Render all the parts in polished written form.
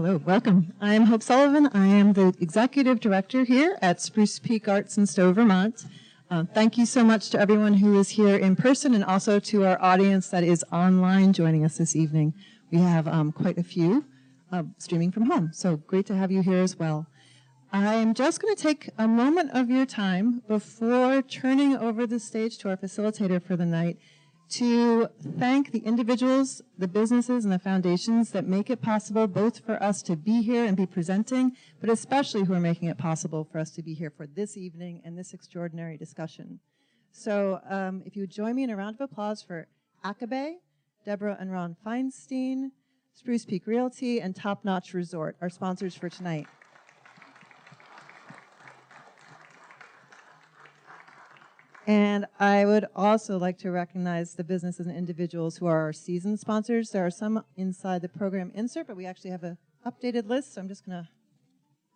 Hello, welcome. I am Hope Sullivan. I am the Executive Director here at Spruce Peak Arts in Stowe, Vermont. Thank you so much to everyone who is here in person and also to our audience that is online joining us this evening. We have quite a few streaming from home, so great to have you here as well. I am just going to take a moment of your time before turning over the stage to our facilitator for the night to thank the individuals, the businesses, and the foundations that make it possible both for us to be here and be presenting, but especially who are making it possible for us to be here for this evening and this extraordinary discussion. So if you would join me in a round of applause for Akabe, Deborah and Ron Feinstein, Spruce Peak Realty, and Top Notch Resort, our sponsors for tonight. And I would also like to recognize the businesses and individuals who are our season sponsors. There are some inside the program insert, but we actually have an updated list, so I'm just going to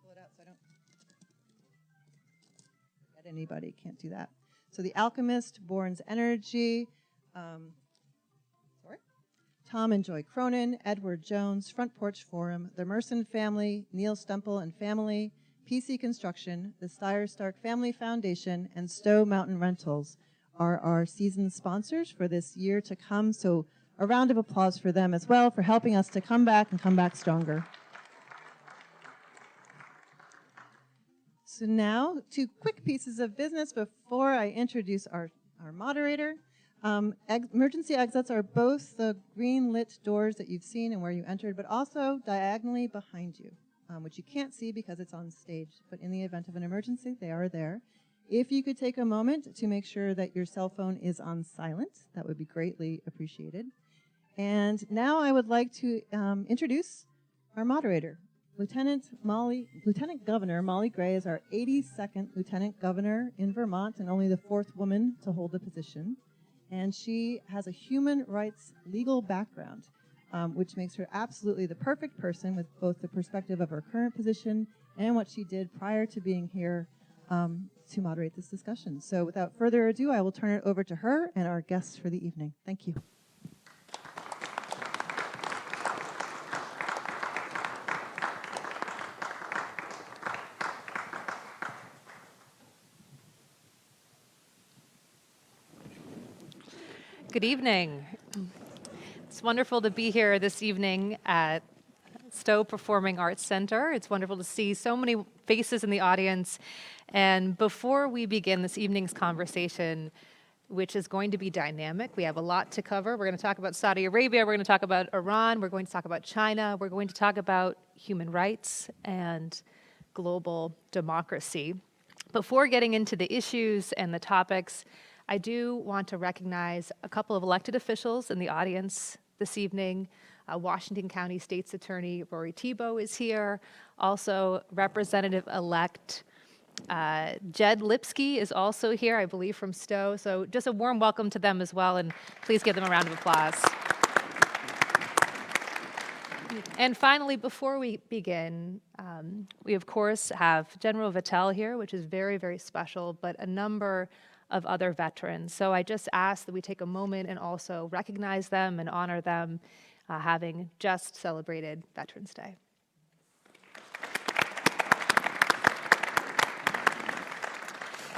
pull it out so I don't get anybody. Can't do that. So The Alchemist, Bourne's Energy, Tom and Joy Cronin, Edward Jones, Front Porch Forum, the Merson family, Neil Stemple and family, PC Construction, the Steyer Stark Family Foundation, and Stowe Mountain Rentals are our season sponsors for this year to come. So a round of applause for them as well for helping us to come back and come back stronger. So now, two quick pieces of business before I introduce our moderator. Emergency exits are both the green lit doors that you've seen and where you entered, but also diagonally behind you. Which you can't see because it's on stage, but in the event of an emergency, they are there. If you could take a moment to make sure that your cell phone is on silent, that would be greatly appreciated. And now I would like to introduce our moderator. Lieutenant Governor Molly Gray is our 82nd Lieutenant Governor in Vermont and only the 4th woman to hold the position. And she has a human rights legal background, which makes her absolutely the perfect person with both the perspective of her current position and what she did prior to being here to moderate this discussion. So without further ado, I will turn it over to her and our guests for the evening. Thank you. Good evening. It's wonderful to be here this evening at Stowe Performing Arts Center. It's wonderful to see so many faces in the audience. And before we begin this evening's conversation, which is going to be dynamic, we have a lot to cover. We're going to talk about Saudi Arabia, we're going to talk about Iran, we're going to talk about China, we're going to talk about human rights and global democracy. Before getting into the issues and the topics, I do want to recognize a couple of elected officials in the audience this evening. Washington County State's Attorney Rory Tebow is here. Also, Representative-elect Jed Lipsky is also here, I believe, from Stowe. So just a warm welcome to them as well, and please give them a round of applause. And finally, before we begin, we of course have General Votel here, which is very, very special, but a number of other veterans. So I just ask that we take a moment and also recognize them and honor them, having just celebrated Veterans Day.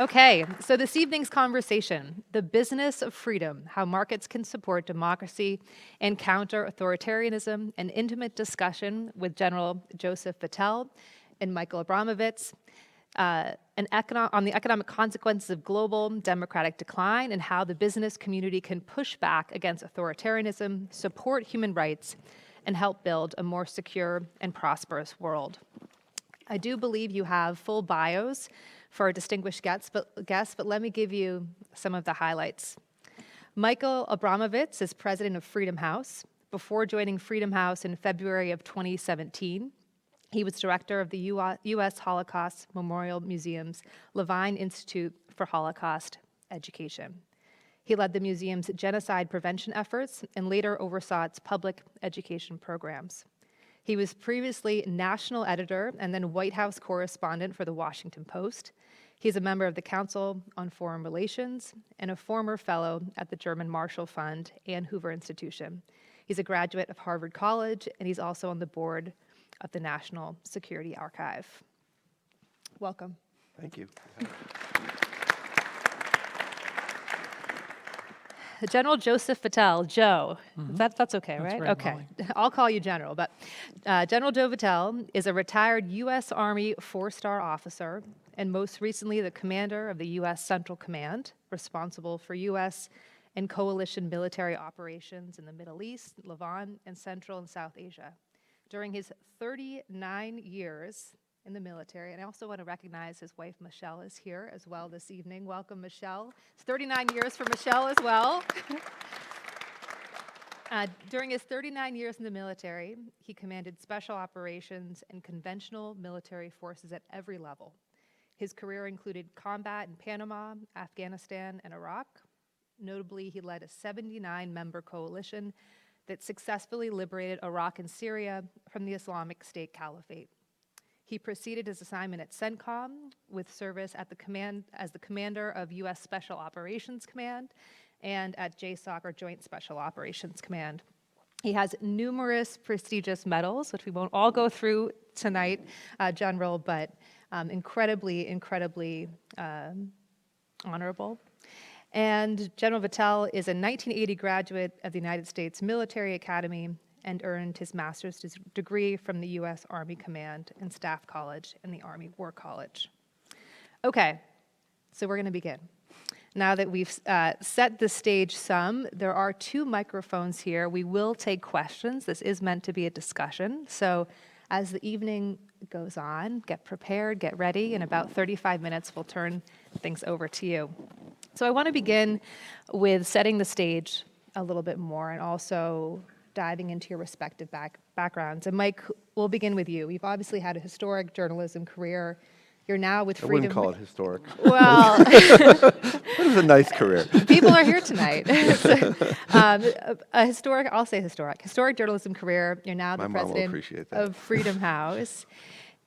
Okay, so this evening's conversation, the business of freedom, how markets can support democracy and counter authoritarianism, an intimate discussion with General Joseph Votel and Michael Abramowitz, on the economic consequences of global democratic decline and how the business community can push back against authoritarianism, support human rights, and help build a more secure and prosperous world. I do believe you have full bios for our distinguished guests, but let me give you some of the highlights. Michael Abramowitz is president of Freedom House. Before joining Freedom House in February of 2017, he was director of the U.S. Holocaust Memorial Museum's Levine Institute for Holocaust Education. He led the museum's genocide prevention efforts and later oversaw its public education programs. He was previously national editor and then White House correspondent for the Washington Post. He's a member of the Council on Foreign Relations and a former fellow at the German Marshall Fund and Hoover Institution. He's a graduate of Harvard College, and he's also on the board of the National Security Archive. Welcome. Thank you. General Joseph Votel, Joe. That's okay, right? right, Okay. Molly. I'll call you General, but General Joe Votel is a retired U.S. Army 4-star officer and most recently the commander of the U.S. Central Command, responsible for U.S. and coalition military operations in the Middle East, Levant, and Central and South Asia. During his 39 years in the military, and I also want to recognize his wife, Michelle, is here as well this evening. Welcome, Michelle. It's 39 years for Michelle as well. During his 39 years in the military, he commanded special operations and conventional military forces at every level. His career included combat in Panama, Afghanistan, and Iraq. Notably, he led a 79-member coalition that successfully liberated Iraq and Syria from the Islamic State Caliphate. He preceded his assignment at CENTCOM with service at as the commander of U.S. Special Operations Command and at JSOC, or Joint Special Operations Command. He has numerous prestigious medals, which we won't all go through tonight, General, but incredibly honorable. And General Votel is a 1980 graduate of the United States Military Academy and earned his master's degree from the U.S. Army Command and Staff College and the Army War College. Okay, so we're going to begin. Now that we've set the stage some, there are 2 microphones here. We will take questions. This is meant to be a discussion. So as the evening goes on, get prepared, get ready. In about 35 minutes, we'll turn things over to you. So I want to begin with setting the stage a little bit more and also diving into your respective backgrounds. And Mike, we'll begin with you. You've obviously had a historic journalism career. You're now with I Freedom. wouldn't call it historic. Well, It was a nice career. people are here tonight. I'll say historic journalism career. You're now the My mom will president appreciate that. of Freedom House.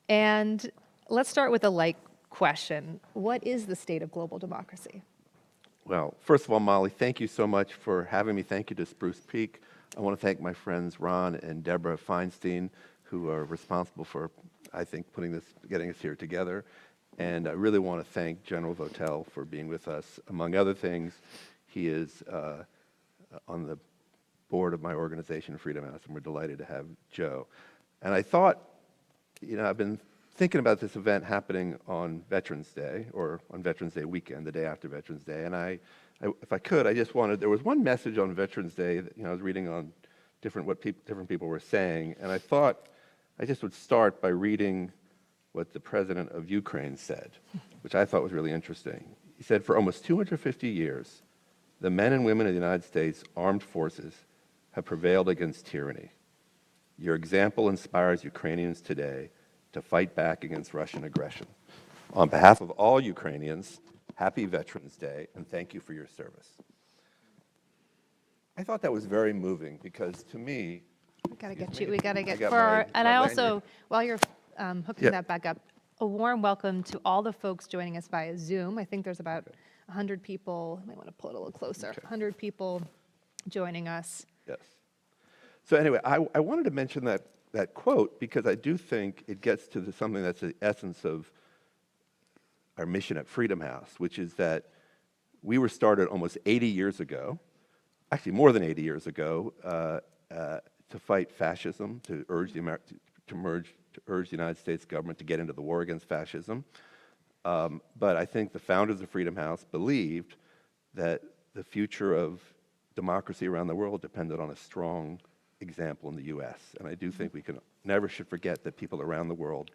And let's start with a light question. What is the state of global democracy? Well, first of all, Molly, thank you so much for having me. Thank you to Spruce Peak. I want to thank my friends Ron and Deborah Feinstein, who are responsible for, I think, getting us here together. And I really want to thank General Votel for being with us. Among other things, he is on the board of my organization, Freedom House, and we're delighted to have Joe. And I thought, I've been thinking about this event happening on Veterans Day, or on Veterans Day weekend, the day after Veterans Day, and if I could, there was one message on Veterans Day that, I was reading on different people were saying, and I thought I just would start by reading what the president of Ukraine said, which I thought was really interesting. He said, for almost 250 years, the men and women of the United States armed forces have prevailed against tyranny. Your example inspires Ukrainians today to fight back against Russian aggression. On behalf of all Ukrainians, happy Veterans Day, and thank you for your service. I thought that was very moving because to me, We gotta get got for our, my- and my I also, lanyard. while you're hooking Yeah. that back up, a warm welcome to all the folks joining us via Zoom. I think there's about 100 people. I might want to pull it a little closer. Okay. 100 people joining us. yes. So anyway, I wanted to mention that quote because I do think it gets to something that's the essence of our mission at Freedom House, which is that we were started almost 80 years ago, actually more than 80 years ago, to fight fascism, to urge the United States government to get into the war against fascism. But I think the founders of Freedom House believed that the future of democracy around the world depended on a strong example in the U.S. And I do think we never should forget that people around the world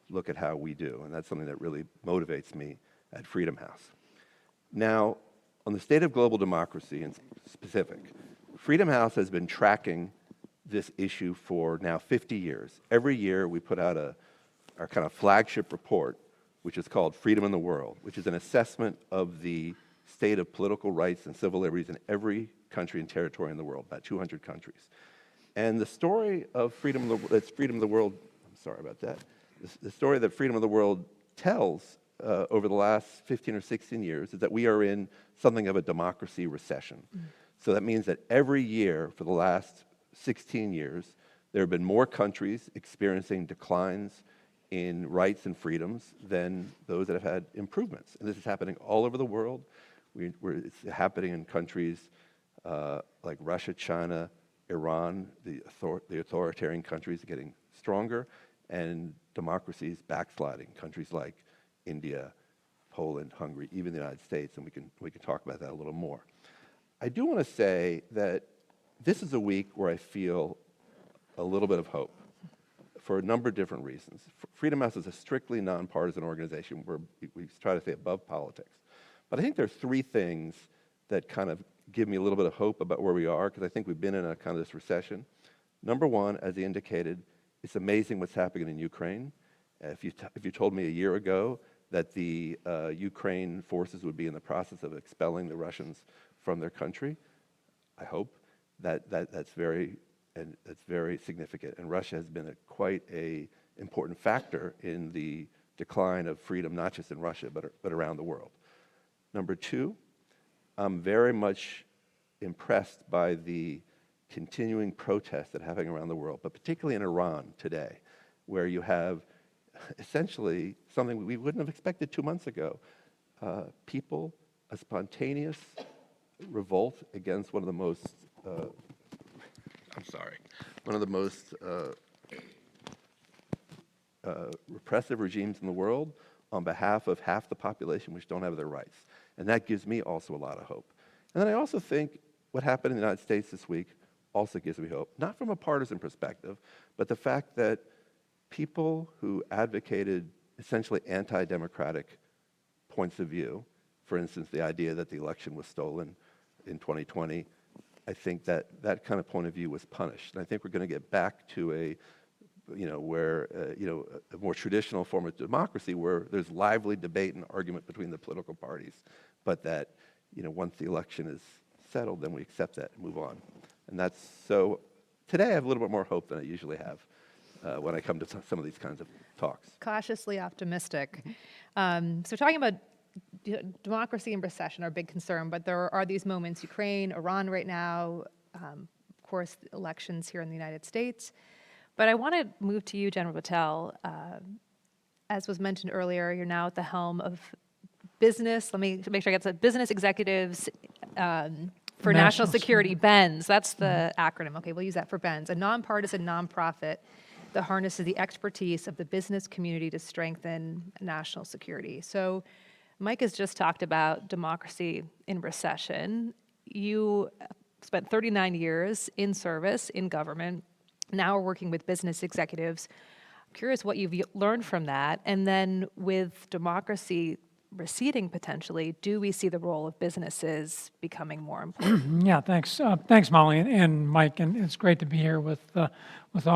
look at how we do, and that's something that really motivates me at Freedom House. Now, on the state of global democracy in specific, Freedom House has been tracking this issue for now 50 years. Every year we put out our kind of flagship report, which is called Freedom in the World, which is an assessment of the state of political rights and civil liberties in every country and territory in the world, about 200 countries. And the story of Freedom of the World, I'm sorry about that, the story that Freedom of the World tells over the last 15 or 16 years is that we are in something of a democracy recession. So that means that every year for the last 16 years, There have been more countries experiencing declines in rights and freedoms than those that have had improvements. And this is happening all over the world. It's happening in countries like Russia, China, Iran, the authoritarian countries getting stronger, and democracies backsliding, countries like India, Poland, Hungary, even the United States, and we can talk about that a little more. I do want to say that this is a week where I feel a little bit of hope for a number of different reasons. Freedom House is a strictly nonpartisan organization where we try to stay above politics. But I think there are three things that kind of give me a little bit of hope about where we are, because I think we've been in a kind of this recession. Number one, as he indicated, it's amazing what's happening in Ukraine. If you told me a year ago that the Ukraine forces would be in the process of expelling the Russians from their country, I hope that's very significant. And Russia has been quite an important factor in the decline of freedom, not just in Russia, but around the world. Number two, I'm very much impressed by the continuing protests that are happening around the world, but particularly in Iran today, where you have essentially something we wouldn't have expected 2 months ago. People, a spontaneous revolt against one of the most repressive regimes in the world on behalf of half the population which don't have their rights. And that gives me also a lot of hope. And then I also think what happened in the United States this week also gives me hope, not from a partisan perspective, but the fact that people who advocated essentially anti-democratic points of view, for instance, the idea that the election was stolen in 2020, I think that kind of point of view was punished. And I think we're going to get back to a more traditional form of democracy where there's lively debate and argument between the political parties, but that, once the election is settled, then we accept that and move on. And that's so. Today I have a little bit more hope than I usually have when I come to some of these kinds of talks. Cautiously optimistic. So talking about democracy and recession are a big concern, but there are these moments, Ukraine, Iran right now, of course, elections here in the United States. But I want to move to you, General Votel. As was mentioned earlier, you're now at the helm of business, let me make sure I get that, Business Executives for National Security, BENS. That's the acronym. Okay, we'll use that for BENS, a nonpartisan nonprofit that harnesses the expertise of the business community to strengthen national security. So Mike has just talked about democracy in recession. You spent 39 years in service, in government. Now we're working with business executives. I'm curious what you've learned from that. And then with democracy receding potentially, do we see the role of businesses becoming more important? Yeah, thanks. Thanks, Molly and Mike, and it's great to be here with all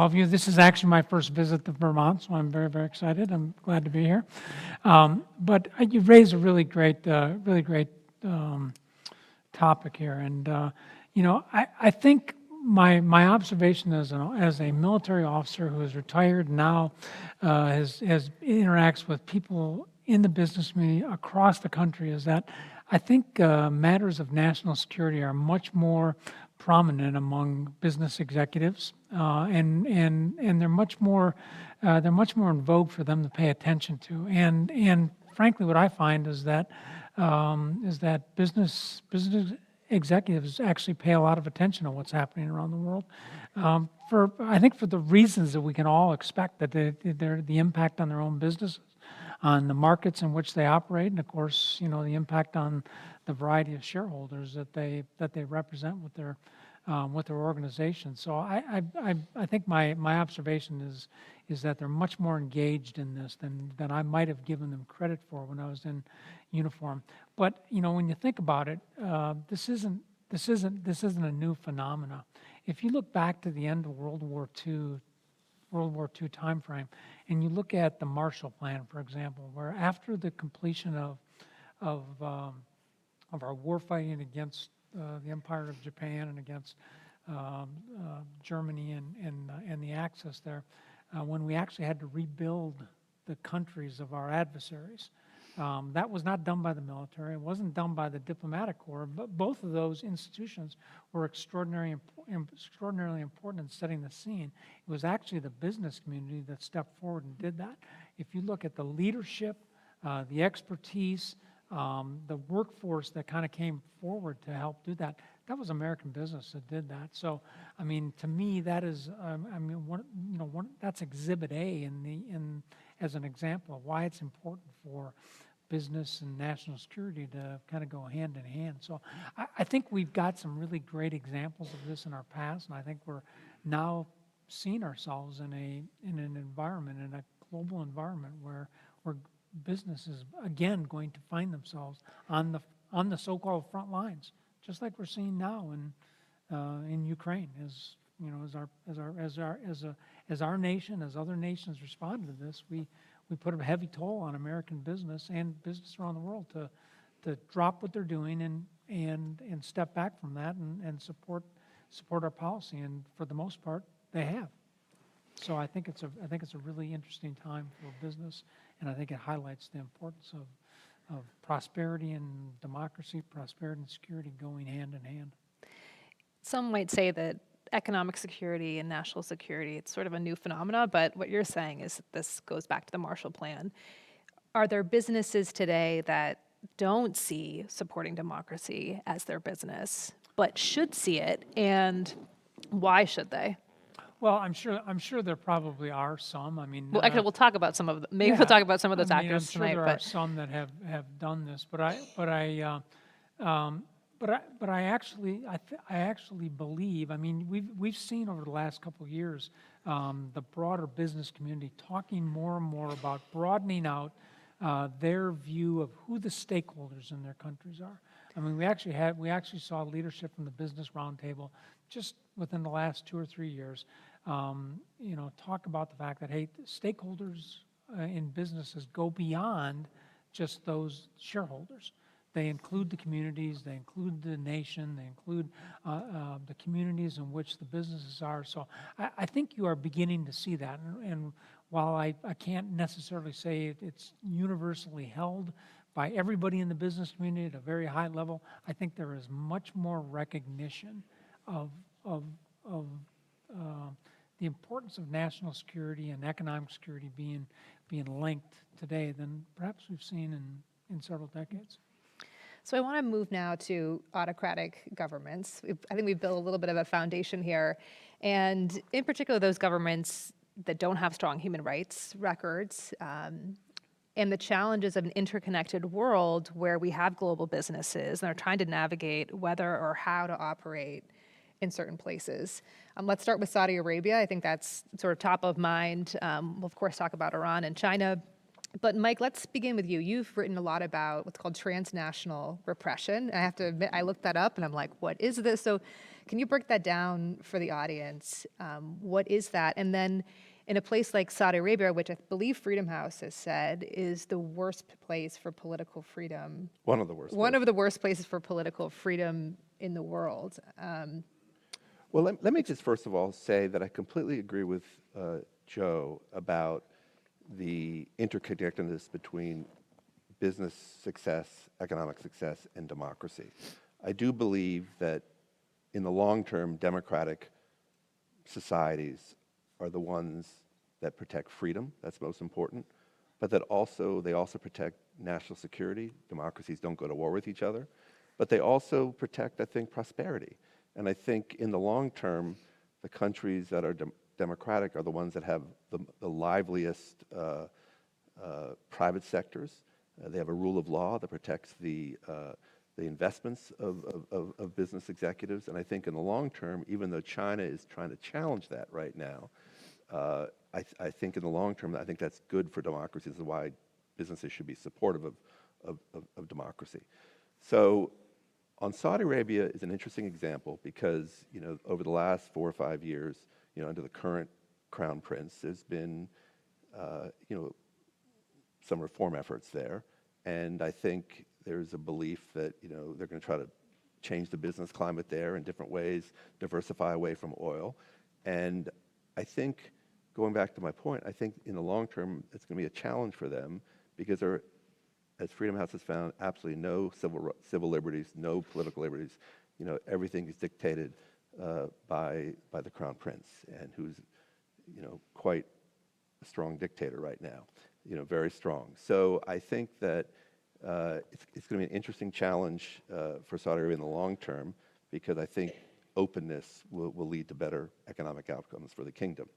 of you. This is actually my first visit to Vermont, so I'm very, very excited. I'm glad to be here. But you've raised a really great topic here, and I think my observation as a military officer who is retired now has interacts with people in the business community across the country is that I think matters of national security are much more prominent among business executives, and they're much more in vogue for them to pay attention to. And frankly, what I find is that business executives actually pay a lot of attention to what's happening around the world. I think for the reasons that we can all expect, that the impact on their own businesses, on the markets in which they operate, and of course, the impact on the variety of shareholders that they represent with their organization. So I think my observation is that they're much more engaged in this than I might have given them credit for when I was in uniform. But when you think about it, this isn't a new phenomena. If you look back to the end of World War II time frame, and you look at the Marshall Plan, for example, where after the completion of our war fighting against the Empire of Japan and against Germany and the Axis there, when we actually had to rebuild the countries of our adversaries, That was not done by the military. It wasn't done by the diplomatic corps. But both of those institutions were extraordinarily important in setting the scene. It was actually the business community that stepped forward and did that. If you look at the leadership, the expertise, the workforce that kind of came forward to help do that, that was American business that did that. So, I mean, to me, that is, that's Exhibit A as an example of why it's important for business and national security to kind of go hand in hand. So, I think we've got some really great examples of this in our past, and I think we're now seeing ourselves in an environment, in a global environment where business is again going to find themselves on the so-called front lines, just like we're seeing now in Ukraine, as you know, as our nation, as other nations respond to this, we put a heavy toll on American business and business around the world to drop what they're doing and step back from that and support our policy, and for the most part, they have. So I think it's a really interesting time for business, and I think it highlights the importance of prosperity and democracy, prosperity and security going hand in hand. Some might say that economic security and national security, it's sort of a new phenomena, but what you're saying is that this goes back to the Marshall Plan. Are there businesses today that don't see supporting democracy as their business, but should see it, and why should they? Well, I'm sure there probably are some. I mean, Well, actually, we'll talk about some of them. Maybe we'll talk about some of those actors I'm sure tonight. there are some that have done this, but I actually believe. I mean, we've seen over the last couple of years the broader business community talking more and more about broadening out their view of who the stakeholders in their countries are. I mean, we actually saw leadership from the Business Roundtable just within the last 2 or 3 years. Talk about the fact that, hey, stakeholders in businesses go beyond just those shareholders. They include the communities, they include the nation, they include the communities in which the businesses are. So I think you are beginning to see that. And while I can't necessarily say it's universally held by everybody in the business community at a very high level, I think there is much more recognition of the importance of national security and economic security being linked today than perhaps we've seen in several decades. So I want to move now to autocratic governments. I think we've built a little bit of a foundation here, and in particular those governments that don't have strong human rights records, and the challenges of an interconnected world where we have global businesses and are trying to navigate whether or how to operate in certain places. Let's start with Saudi Arabia. I think that's sort of top of mind. We'll of course talk about Iran and China. But Mike, let's begin with you. You've written a lot about what's called transnational repression. I have to admit, I looked that up and I'm like, what is this? So can you break that down for the audience? What is that? And then in a place like Saudi Arabia, which I believe Freedom House has said is the worst place for political freedom. One of the worst. One of the worst places for political freedom in the world. Well, let me just first of all say that I completely agree with Joe about the interconnectedness between business success, economic success, and democracy. I do believe that in the long term, democratic societies are the ones that protect freedom, that's most important, but that they also protect national security. Democracies don't go to war with each other, but they also protect, I think, prosperity. And I think in the long term, the countries that are democratic are the ones that have the liveliest private sectors. They have a rule of law that protects the investments of business executives. And I think in the long term, even though China is trying to challenge that right now, I think in the long term, I think that's good for democracy. This is why businesses should be supportive of democracy. So on Saudi Arabia is an interesting example because, over the last 4 or 5 years, under the current crown prince, there's been, some reform efforts there. And I think there's a belief that, they're going to try to change the business climate there in different ways, diversify away from oil. And I think, going back to my point, I think in the long term, it's going to be a challenge for them because they're as Freedom House has found, absolutely no civil liberties, no political liberties. Everything is dictated by the Crown Prince, and who's quite a strong dictator right now. Very strong. So I think that it's going to be an interesting challenge for Saudi Arabia in the long term, because I think openness will lead to better economic outcomes for the kingdom.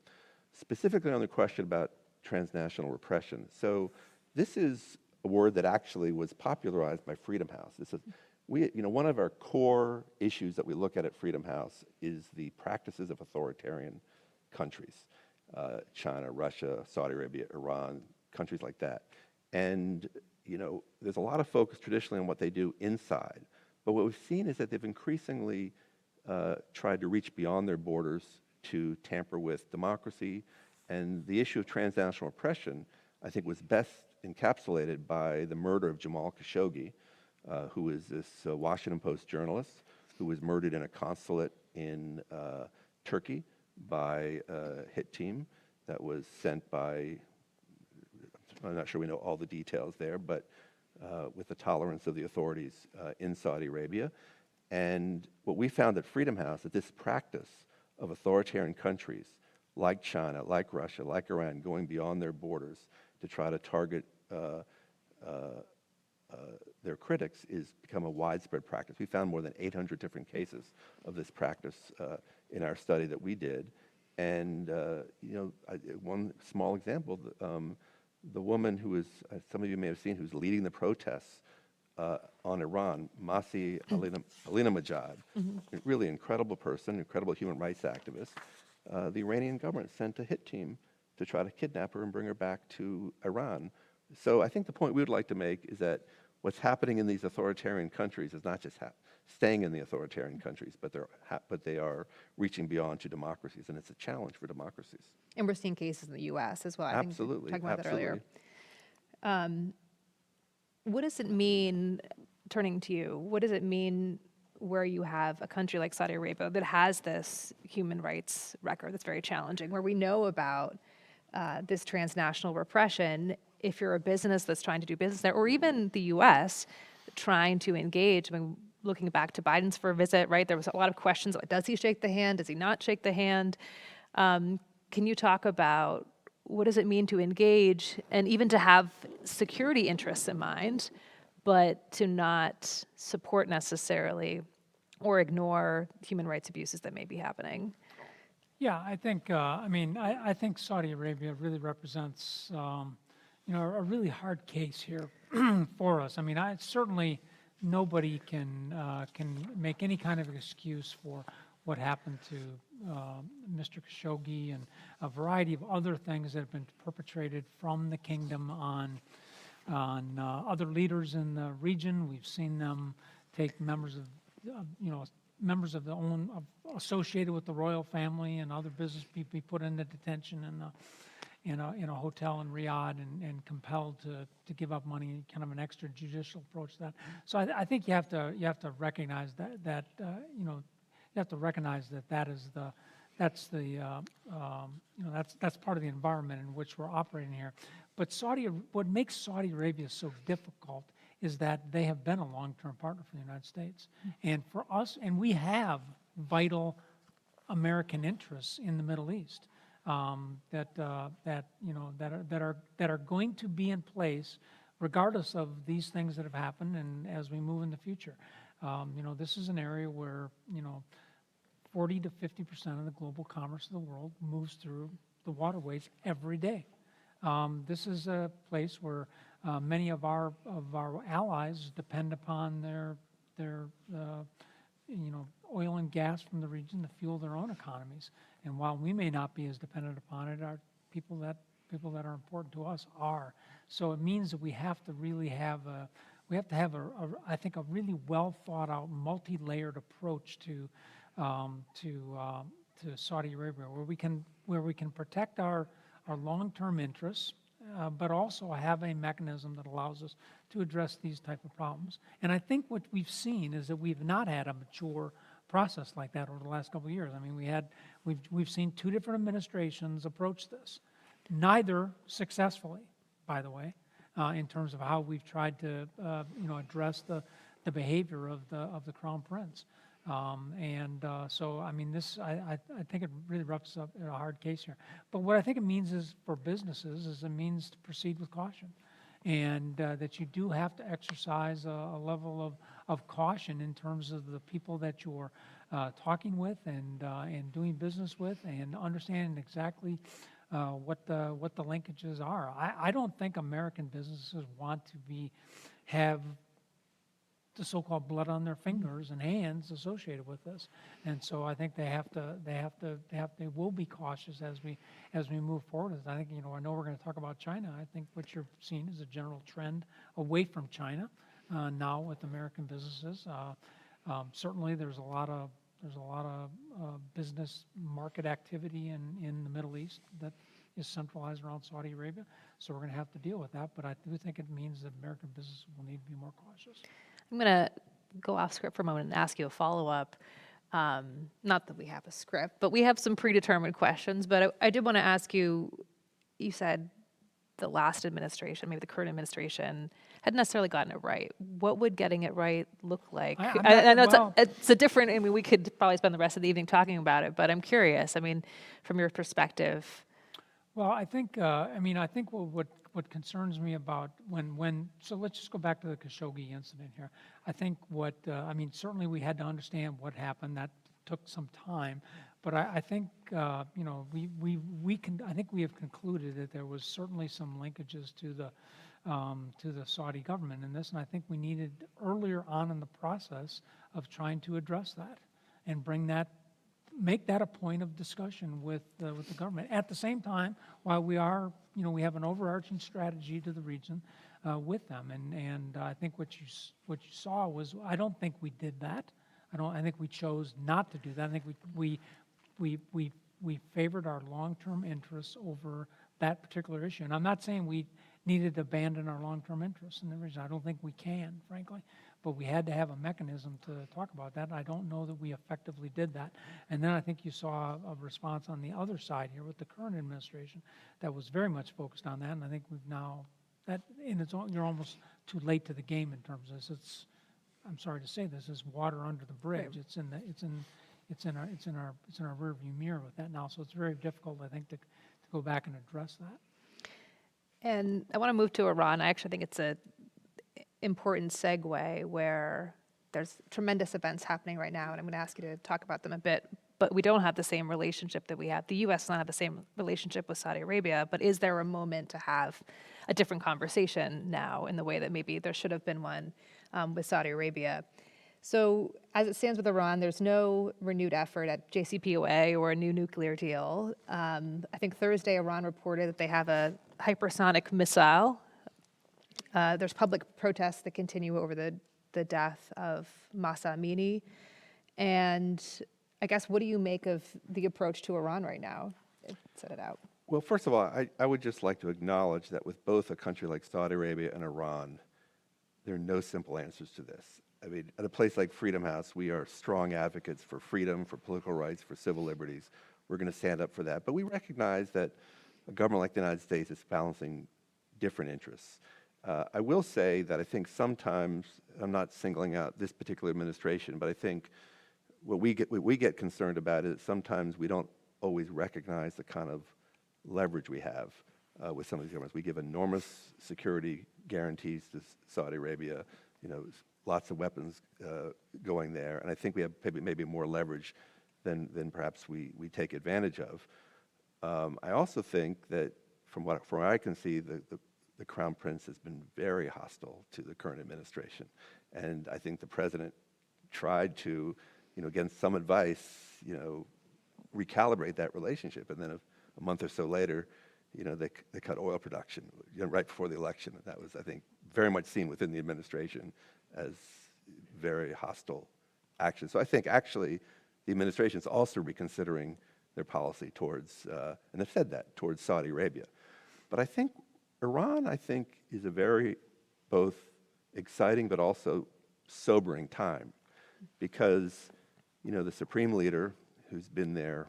Specifically on the question about transnational repression. So this is a word that actually was popularized by Freedom House. This is, one of our core issues that we look at Freedom House is the practices of authoritarian countries, China, Russia, Saudi Arabia, Iran, countries like that. And there's a lot of focus traditionally on what they do inside, but what we've seen is that they've increasingly tried to reach beyond their borders to tamper with democracy. And the issue of transnational oppression, I think, was best encapsulated by the murder of Jamal Khashoggi, who is this Washington Post journalist who was murdered in a consulate in Turkey by a hit team that was sent by, I'm not sure we know all the details there, but with the tolerance of the authorities in Saudi Arabia. And what we found at Freedom House, that this practice of authoritarian countries like China, like Russia, like Iran, going beyond their borders to try to target their critics is become a widespread practice. We found more than 800 different cases of this practice in our study that we did. And one small example, the woman who is, some of you may have seen, who's leading the protests on Iran, Masih Alinamajad, a really incredible person, incredible human rights activist. The Iranian government sent a hit team to try to kidnap her and bring her back to Iran. So I think the point we would like to make is that what's happening in these authoritarian countries is not just staying in the authoritarian countries, but they are reaching beyond to democracies, and it's a challenge for democracies. And we're seeing cases in the U.S. as well. Absolutely. I think we were talking about Absolutely. that earlier. What does it mean, turning to you, what does it mean where you have a country like Saudi Arabia that has this human rights record that's very challenging, where we know about this transnational repression? If you're a business that's trying to do business there, or even the U.S. trying to engage, I mean, looking back to Biden's first visit, right, there was a lot of questions, like, does he shake the hand, does he not shake the hand? Can you talk about what does it mean to engage and even to have security interests in mind, but to not support necessarily or ignore human rights abuses that may be happening? Yeah, I think, I think Saudi Arabia really represents, a really hard case here for us. I mean, certainly nobody can make any kind of excuse for what happened to Mr. Khashoggi and a variety of other things that have been perpetrated from the kingdom on other leaders in the region. We've seen them take members of the own associated with the royal family and other business people be put into detention in a hotel in Riyadh and compelled to give up money, kind of an extrajudicial approach to that. So I think you have to recognize that you have to recognize that's part of the environment in which we're operating here. But what makes Saudi Arabia so difficult is that they have been a long-term partner for the United States, and for us, and we have vital American interests in the Middle East that are going to be in place regardless of these things that have happened, and as we move in the future. This is an area where 40 to 50% of the global commerce of the world moves through the waterways every day. This is a place where many of our allies depend upon their oil and gas from the region to fuel their own economies. And while we may not be as dependent upon it, our people that are important to us are. So it means that we have to really have I think a really well thought out, multi-layered approach to Saudi Arabia, where we can protect our long-term interests, but also have a mechanism that allows us to address these type of problems. And I think what we've seen is that we've not had a mature process like that over the last couple of years. I mean, we've seen two different administrations approach this, neither successfully, by the way. in terms of how we've tried to address the behavior of the Crown Prince. So, I mean, I think it really wraps up a hard case here. But what I think it means is for businesses is it means to proceed with caution. And that you do have to exercise a level of caution in terms of the people that you're talking with and doing business with, and understanding exactly what the linkages are. I don't think American businesses want to have the so-called blood on their fingers and hands associated with this, and so I think they will be cautious as we move forward. I think I know we're going to talk about China. I think what you're seeing is a general trend away from China now with American businesses. Certainly, there's a lot of business market activity in the Middle East that is centralized around Saudi Arabia, so we're going to have to deal with that. But I do think it means that American businesses will need to be more cautious. I'm going to go off script for a moment and ask you a follow-up. Not that we have a script, but we have some predetermined questions. But I did want to ask you, you said the last administration, maybe the current administration, hadn't necessarily gotten it right. What would getting it right look like? I know it's a different, I mean, we could probably spend the rest of the evening talking about it, but I'm curious, I mean, from your perspective. Well, I think, what concerns me about so let's just go back to the Khashoggi incident here. I think certainly we had to understand what happened. That took some time, but I think, I think we have concluded that there was certainly some linkages to the Saudi government in this, and I think we needed earlier on in the process of trying to address that and make that a point of discussion with the government. At the same time, while we have an overarching strategy to the region with them, and I think what you saw was, I don't think we did that. I think we chose not to do that. I think we favored our long-term interests over that particular issue. And I'm not saying we needed to abandon our long-term interests in the region. I don't think we can, frankly. But we had to have a mechanism to talk about that. And I don't know that we effectively did that. And then I think you saw a response on the other side here with the current administration that was very much focused on that. And I think we've now, you're almost too late to the game in terms of this. I'm sorry to say this is water under the bridge. Right. It's in our rearview mirror with that now. So it's very difficult, I think, to go back and address that. And I want to move to Iran. I actually think it's a important segue where there's tremendous events happening right now, and I'm going to ask you to talk about them a bit. But we don't have the same relationship that we have. The U.S. does not have the same relationship with Saudi Arabia, but is there a moment to have a different conversation now in the way that maybe there should have been one with Saudi Arabia? So as it stands with Iran, there's no renewed effort at JCPOA or a new nuclear deal. I think Thursday, Iran reported that they have a hypersonic missile. There's public protests that continue over the death of Mahsa Amini. And I guess, what do you make of the approach to Iran right now? Set it out. Well, first of all, I would just like to acknowledge that with both a country like Saudi Arabia and Iran, there are no simple answers to this. I mean, at a place like Freedom House, we are strong advocates for freedom, for political rights, for civil liberties. We're going to stand up for that. But we recognize that a government like the United States is balancing different interests. I will say that I think sometimes, I'm not singling out this particular administration, but I think what we get concerned about is sometimes we don't always recognize the kind of leverage we have with some of these governments. We give enormous security guarantees to Saudi Arabia, lots of weapons going there, and I think we have maybe more leverage than perhaps we take advantage of. I also think that from what I can see, the Crown Prince has been very hostile to the current administration, and I think the president tried to, against some advice, recalibrate that relationship, and then a month or so later, they cut oil production right before the election, and that was, I think, very much seen within the administration as very hostile action. So I think actually the administration is also reconsidering their policy towards, and they've said that, towards Saudi Arabia. But I think Iran, is a very both exciting but also sobering time, because, the supreme leader who's been there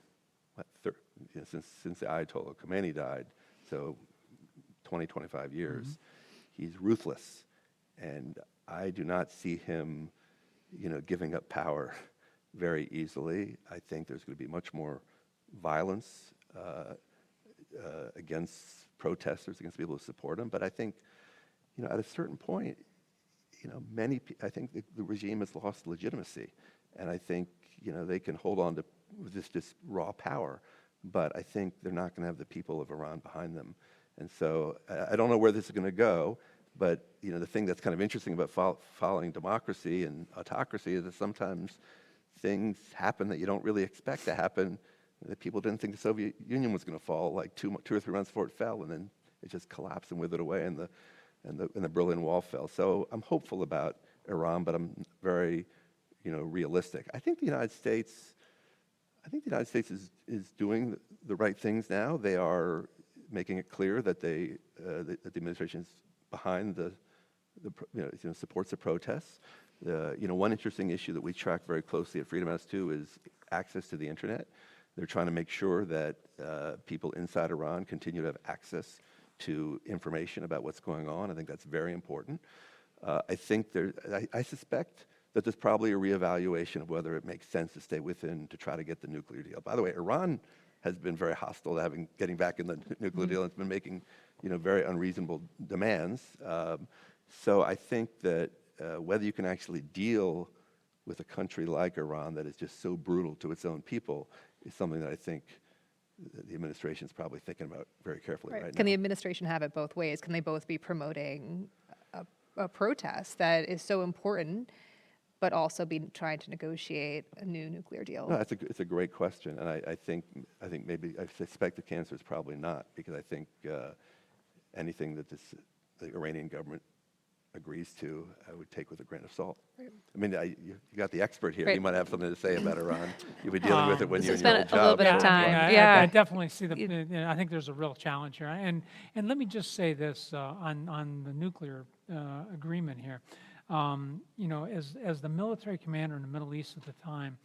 since the Ayatollah Khomeini died, so 20, 25 years, he's ruthless. And I do not see him, giving up power very easily. I think there's going to be much more violence against protesters, against people who support him. But I think, at a certain point, I think the regime has lost legitimacy. And I think, they can hold on to this raw power. But I think they're not going to have the people of Iran behind them. And so I don't know where this is going to go. But, the thing that's kind of interesting about following democracy and autocracy is that sometimes things happen that you don't really expect to happen. That people didn't think the Soviet Union was going to fall like 2 or 3 months before it fell, and then it just collapsed and withered away, and the Berlin Wall fell. So I'm hopeful about Iran, but I'm very, realistic. I think the United States is doing the right things now. They are making it clear that that the administration is behind supports the protests. One interesting issue that we track very closely at Freedom House too is access to the internet. They're trying to make sure that people inside Iran continue to have access to information about what's going on. I think that's very important. I suspect that there's probably a reevaluation of whether it makes sense to stay within to try to get the nuclear deal. By the way, Iran has been very hostile to getting back in the nuclear deal. It's been making very unreasonable demands. So I think that whether you can actually deal with a country like Iran that is just so brutal to its own people is something that I think the administration is probably thinking about very carefully right now. Can the administration have it both ways? Can they both be promoting a protest that is so important, but also be trying to negotiate a new nuclear deal? No, it's a great question, and I think maybe I suspect the answer is probably not, because I think anything that the Iranian government agrees to, I would take with a grain of salt. Right. I mean, you got the expert here. Right. He might have something to say about Iran. You've been dealing with it when This you're has in your been old a little job. bit of time. I definitely see I think there's a real challenge here. And let me just say this on the nuclear agreement here. As the military commander in the Middle East at the time,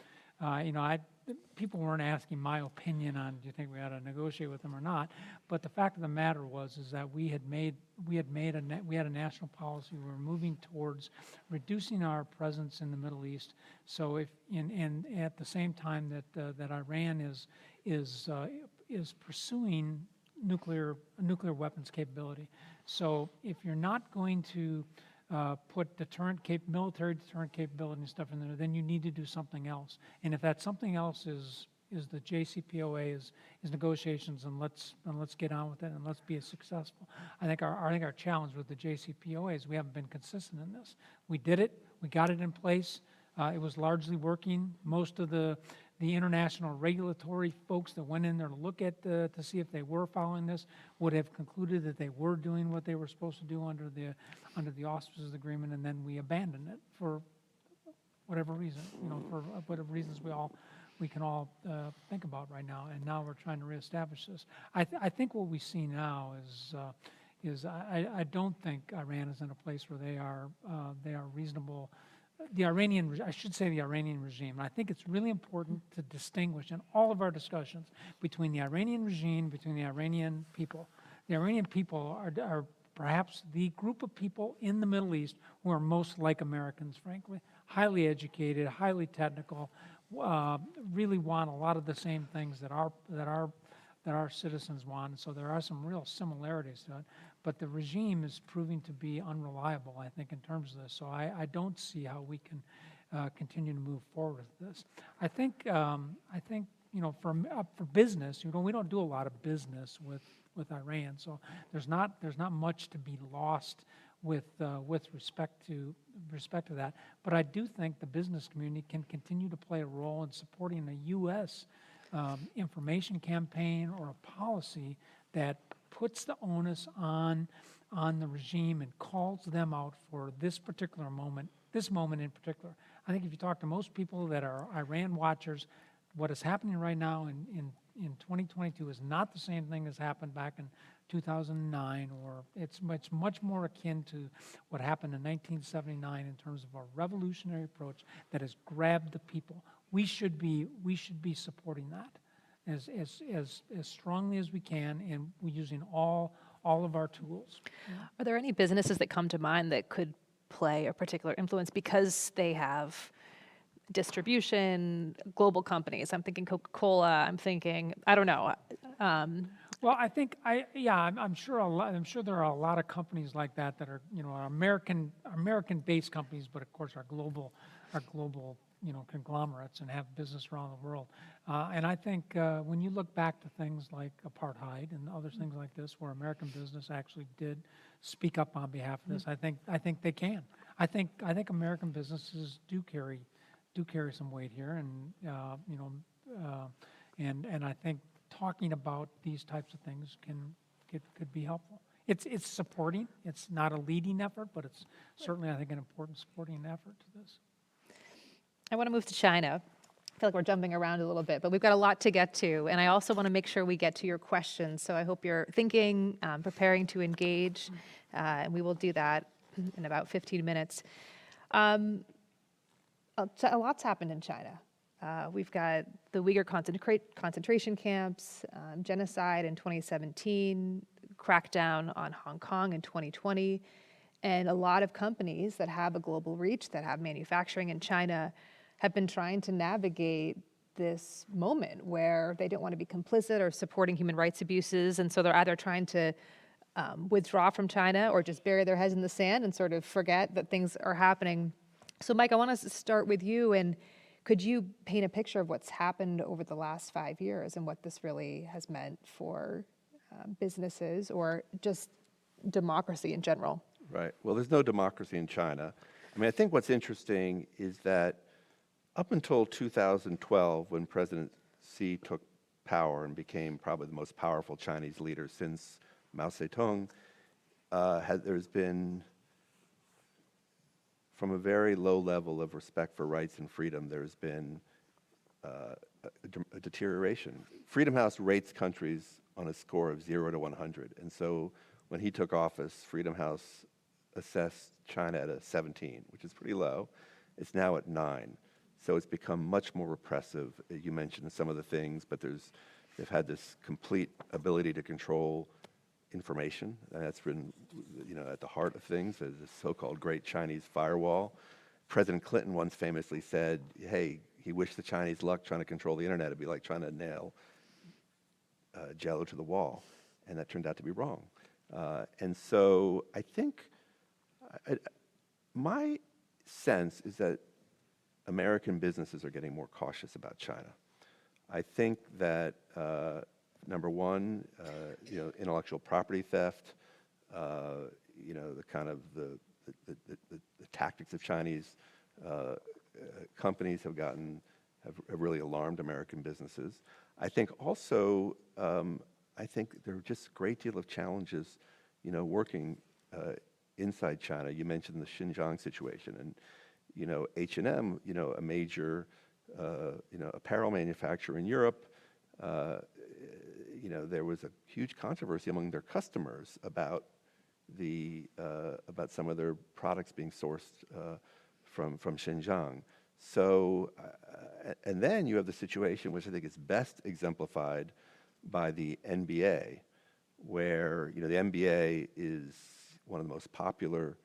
people weren't asking my opinion on, do you think we ought to negotiate with them or not? But the fact of the matter is that we had a national policy. We were moving towards reducing our presence in the Middle East. So and at the same time that Iran is pursuing nuclear weapons capability. So if you're not going to put military deterrent capability and stuff in there, then you need to do something else. And if that something else is the JCPOA, is negotiations, and let's get on with it and let's be successful. I think our challenge with the JCPOA is we haven't been consistent in this. We did it, we got it in place. It was largely working. Most of the international regulatory folks that went in there to look at to see if they were following this would have concluded that they were doing what they were supposed to do under the auspices of the agreement, and then we abandoned it for whatever reason, for whatever reasons we can all think about right now. And now we're trying to reestablish this. I think what we see now is I don't think Iran is in a place where they are reasonable. The Iranian regime. And I think it's really important to distinguish in all of our discussions between the Iranian regime, between the Iranian people. The Iranian people are perhaps the group of people in the Middle East who are most like Americans, frankly. Highly educated, highly technical, really want a lot of the same things that our citizens want. And so there are some real similarities to it. But the regime is proving to be unreliable, I think, in terms of this. So I don't see how we can continue to move forward with this. I think for business, we don't do a lot of business with Iran. So there's not much to be lost with respect to that. But I do think the business community can continue to play a role in supporting a U.S. Information campaign or a policy that puts the onus on the regime and calls them out for this moment in particular. I think if you talk to most people that are Iran watchers, what is happening right now in 2022 is not the same thing as happened back in 2009, or it's much more akin to what happened in 1979 in terms of a revolutionary approach that has grabbed the people. We should be supporting that as strongly as we can, and we're using all all of our tools. Are there any businesses that come to mind that could play a particular influence because they have distribution, global companies? I'm thinking Coca-Cola. I'm thinking, I don't know. Well, I think I'm sure I'm sure there are a lot of companies like that that are American-based companies, but of course are global conglomerates and have business around the world. And I think when you look back to things like apartheid and other things like this, where American business actually did speak up on behalf of this, I think they can. I think American businesses do carry some weight here, and I think talking about these types of things could be helpful. It's supporting. It's not a leading effort, but it's certainly, I think, an important supporting effort to this. I want to move to China. I feel like we're jumping around a little bit, but we've got a lot to get to, and I also want to make sure we get to your questions. So I hope you're thinking, preparing to engage, and we will do that in about 15 minutes. A lot's happened in China. We've got the Uyghur concentration camps, genocide in 2017, crackdown on Hong Kong in 2020, and a lot of companies that have a global reach, that have manufacturing in China, have been trying to navigate this moment where they don't want to be complicit or supporting human rights abuses, and so they're either trying to withdraw from China or just bury their heads in the sand and sort of forget that things are happening. So Mike, I want us to start with you, and could you paint a picture of what's happened over the last 5 years and what this really has meant for businesses or just democracy in general? Right. Well, there's no democracy in China. I mean, I think what's interesting is that up until 2012, when President Xi took power and became probably the most powerful Chinese leader since Mao Zedong, there's been, from a very low level of respect for rights and freedom, there's been a deterioration. Freedom House rates countries on a score of 0 to 100. And so when he took office, Freedom House assessed China at a 17, which is pretty low. It's now at 9. So it's become much more repressive. You mentioned some of the things, but they've had this complete ability to control information, and that's been, at the heart of things. There's this so-called Great Chinese Firewall. President Clinton once famously said, "Hey, he wished the Chinese luck trying to control the internet. It'd be like trying to nail Jello to the wall," and that turned out to be wrong. And so I think my sense is that American businesses are getting more cautious about China. I think that number one, intellectual property theft, the kind of the tactics of Chinese companies have really alarmed American businesses. I think also, I think there are just a great deal of challenges, working inside China. You mentioned the Xinjiang situation, and H&M, a major, apparel manufacturer in Europe. There was a huge controversy among their customers about some of their products being sourced from Xinjiang. So, and then you have the situation which I think is best exemplified by the NBA, where the NBA is one of the most popular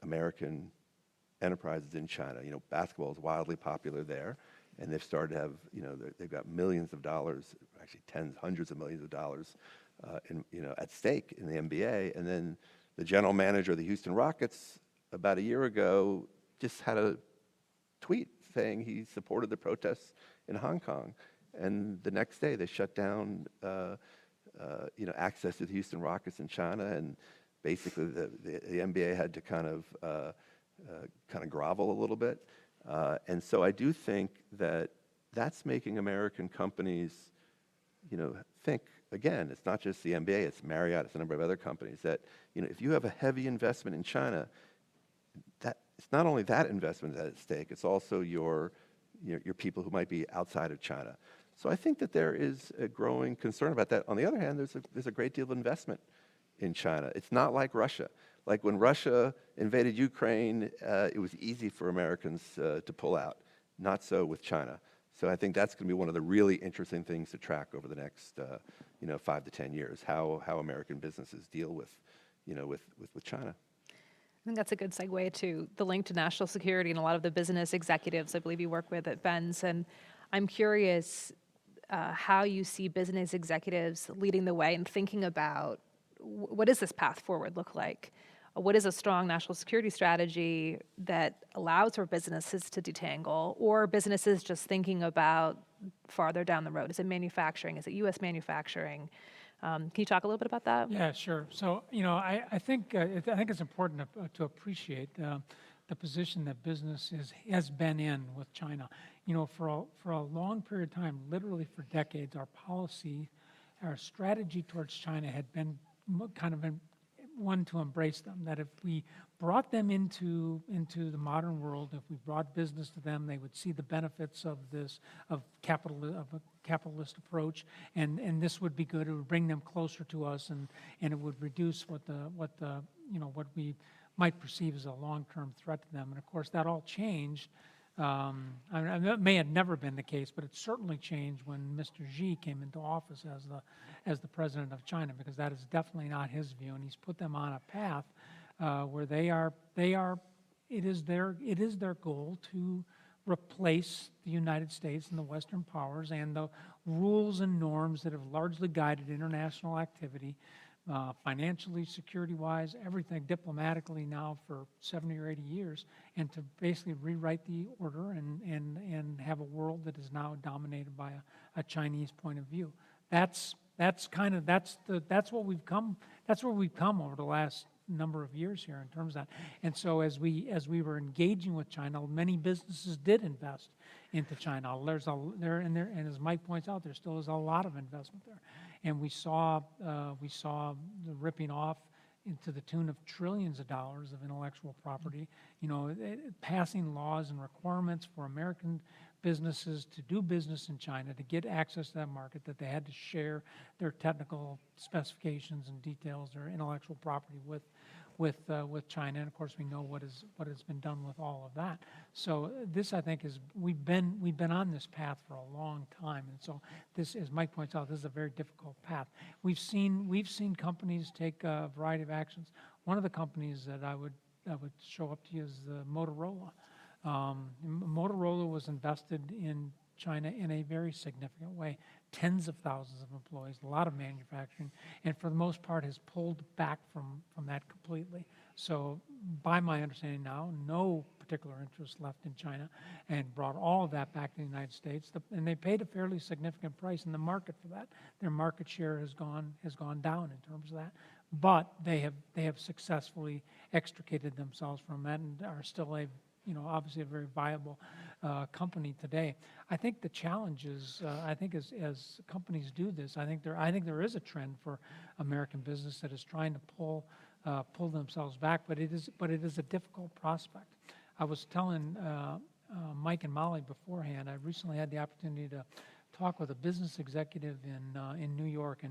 American enterprises in China. Basketball is wildly popular there, and they've started to have, they've got millions of dollars, actually hundreds of millions of dollars, at stake in the NBA. And then the general manager of the Houston Rockets, about a year ago, just had a tweet saying he supported the protests in Hong Kong, and the next day they shut down, access to the Houston Rockets in China, and basically the NBA had to kind of grovel a little bit. And so I do think that that's making American companies, think, again, it's not just the NBA, it's Marriott, it's a number of other companies, that, if you have a heavy investment in China, that it's not only that investment that's at stake, it's also your people who might be outside of China. So I think that there is a growing concern about that. On the other hand, there's a great deal of investment in China. It's not like Russia. Like when Russia invaded Ukraine, it was easy for Americans to pull out. Not so with China. So I think that's going to be one of the really interesting things to track over the next 5 to 10 years, how American businesses deal with China. I think that's a good segue to the link to national security and a lot of the business executives I believe you work with at Benz. And I'm curious how you see business executives leading the way and thinking about what does this path forward look like? What is a strong national security strategy that allows for businesses to detangle, or businesses just thinking about farther down the road? Is it manufacturing? Is it U.S. manufacturing? Can you talk a little bit about that? Yeah, sure. So, I think it's important to appreciate the position that business has been in with China. For a long period of time, literally for decades, our policy, our strategy towards China had been kind of one to embrace them. That if we brought them into the modern world, if we brought business to them, they would see the benefits of a capitalist approach, and this would be good. It would bring them closer to us, and it would reduce what we might perceive as a long-term threat to them. And of course, that all changed. That may have never been the case, but it certainly changed when Mr. Xi came into office as the president of China, because that is definitely not his view, and he's put them on a path where it is their goal to replace the United States and the Western powers and the rules and norms that have largely guided international activity, financially, security-wise, everything, diplomatically now for 70 or 80 years, and to basically rewrite the order and have a world that is now dominated by a Chinese point of view. That's what we've come. That's where we've come over the last number of years here in terms of that. And so as we were engaging with China, many businesses did invest into China. And as Mike points out, there still is a lot of investment there. And we saw the ripping off into the tune of trillions of dollars of intellectual property, passing laws and requirements for American businesses to do business in China, to get access to that market, that they had to share their technical specifications and details, their intellectual property with China. And of course, we know what has been done with all of that. So this, I think, we've been on this path for a long time. And so this, as Mike points out, this is a very difficult path. We've seen companies take a variety of actions. One of the companies that I would show up to you is Motorola. Motorola was invested in China in a very significant way. Tens of thousands of employees, a lot of manufacturing, and for the most part has pulled back from that completely. So by my understanding now, no particular interest left in China, and brought all of that back to the United States. And they paid a fairly significant price in the market for that. Their market share has gone down in terms of that. But they have successfully extricated themselves from that and are still obviously a very viable company today. I think the challenge is, as companies do this, I think there is a trend for American business that is trying to pull themselves back, but it is a difficult prospect. I was telling Mike and Molly beforehand, I recently had the opportunity to talk with a business executive in New York,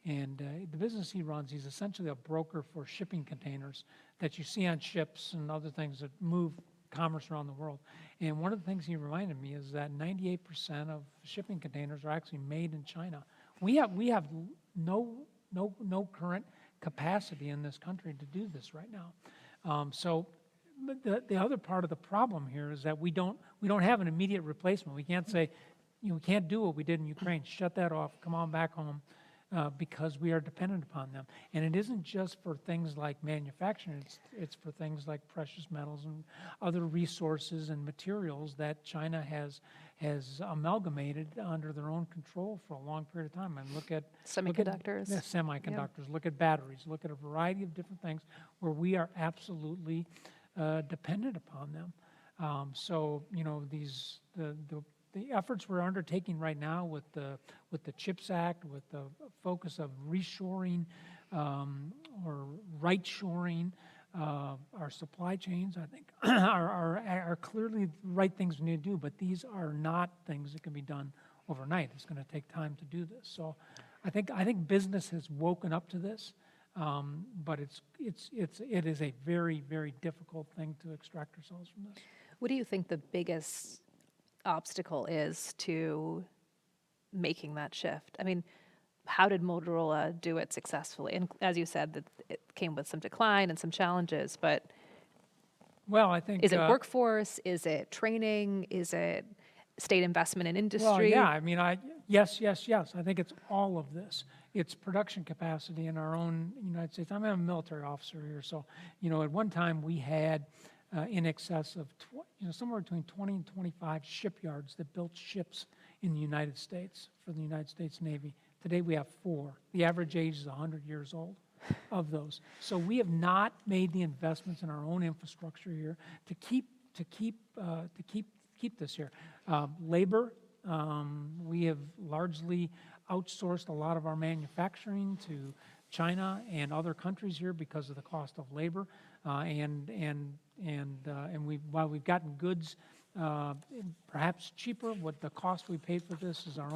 and the business he runs, he's essentially a broker for shipping containers that you see on ships and other things that move commerce around the world. And one of the things he reminded me is that 98% of shipping containers are actually made in China. We have no current capacity in this country to do this right now. So the other part of the problem here is that we don't have an immediate replacement. We can't say, we can't do what we did in Ukraine. Shut that off. Come on back home. Because we are dependent upon them. And it isn't just for things like manufacturing, it's for things like precious metals and other resources and materials that China has amalgamated under their own control for a long period of time. And look at Semiconductors. Semiconductors, look at batteries, look at a variety of different things where we are absolutely dependent upon them. So, the efforts we're undertaking right now with the CHIPS Act, with the focus of reshoring or right-shoring our supply chains, I think, are clearly the right things we need to do. But these are not things that can be done overnight. It's going to take time to do this. So, I think business has woken up to this, but it is a very, very difficult thing to extract ourselves from this. What do you think the biggest obstacle is to making that shift? I mean, how did Motorola do it successfully? And as you said, that it came with some decline and some challenges, but Well, I think. is it workforce? Is it training? Is it state investment in industry? Well, yeah, I mean, yes. I think it's all of this. It's production capacity in our own United States. I'm a military officer here, so, at one time we had in excess of, somewhere between 20 and 25 shipyards that built ships in the United States for the United States Navy. Today we have 4. The average age is 100 years old of those. So we have not made the investments in our own infrastructure here to keep this here. Labor, we have largely outsourced a lot of our manufacturing to China and other countries here because of the cost of labor, and while we've gotten goods perhaps cheaper, what the cost we paid for this is our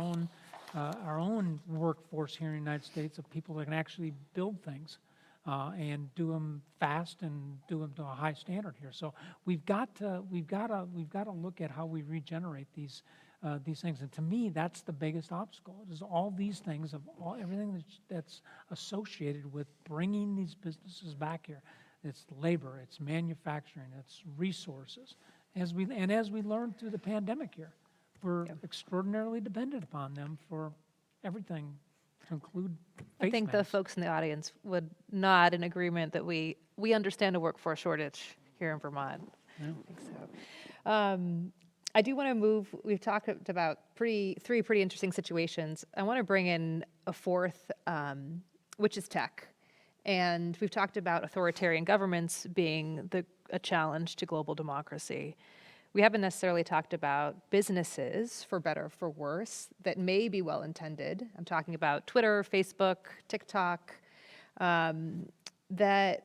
own workforce here in the United States of people that can actually build things and do them fast and do them to a high standard here. So we've got to look at how we regenerate these things. And to me, that's the biggest obstacle. Is all these things everything that's associated with bringing these businesses back here. It's labor, it's manufacturing, it's resources. As we learned through the pandemic here, we're extraordinarily dependent upon them for everything, to include I think the folks in the audience would nod in agreement that we understand a workforce shortage here in Vermont. Yeah. I think so. I do want to move. We've talked about three pretty interesting situations. I want to bring in a fourth, which is tech. And we've talked about authoritarian governments being a challenge to global democracy. We haven't necessarily talked about businesses, for better or for worse, that may be well-intended. I'm talking about Twitter, Facebook, TikTok, that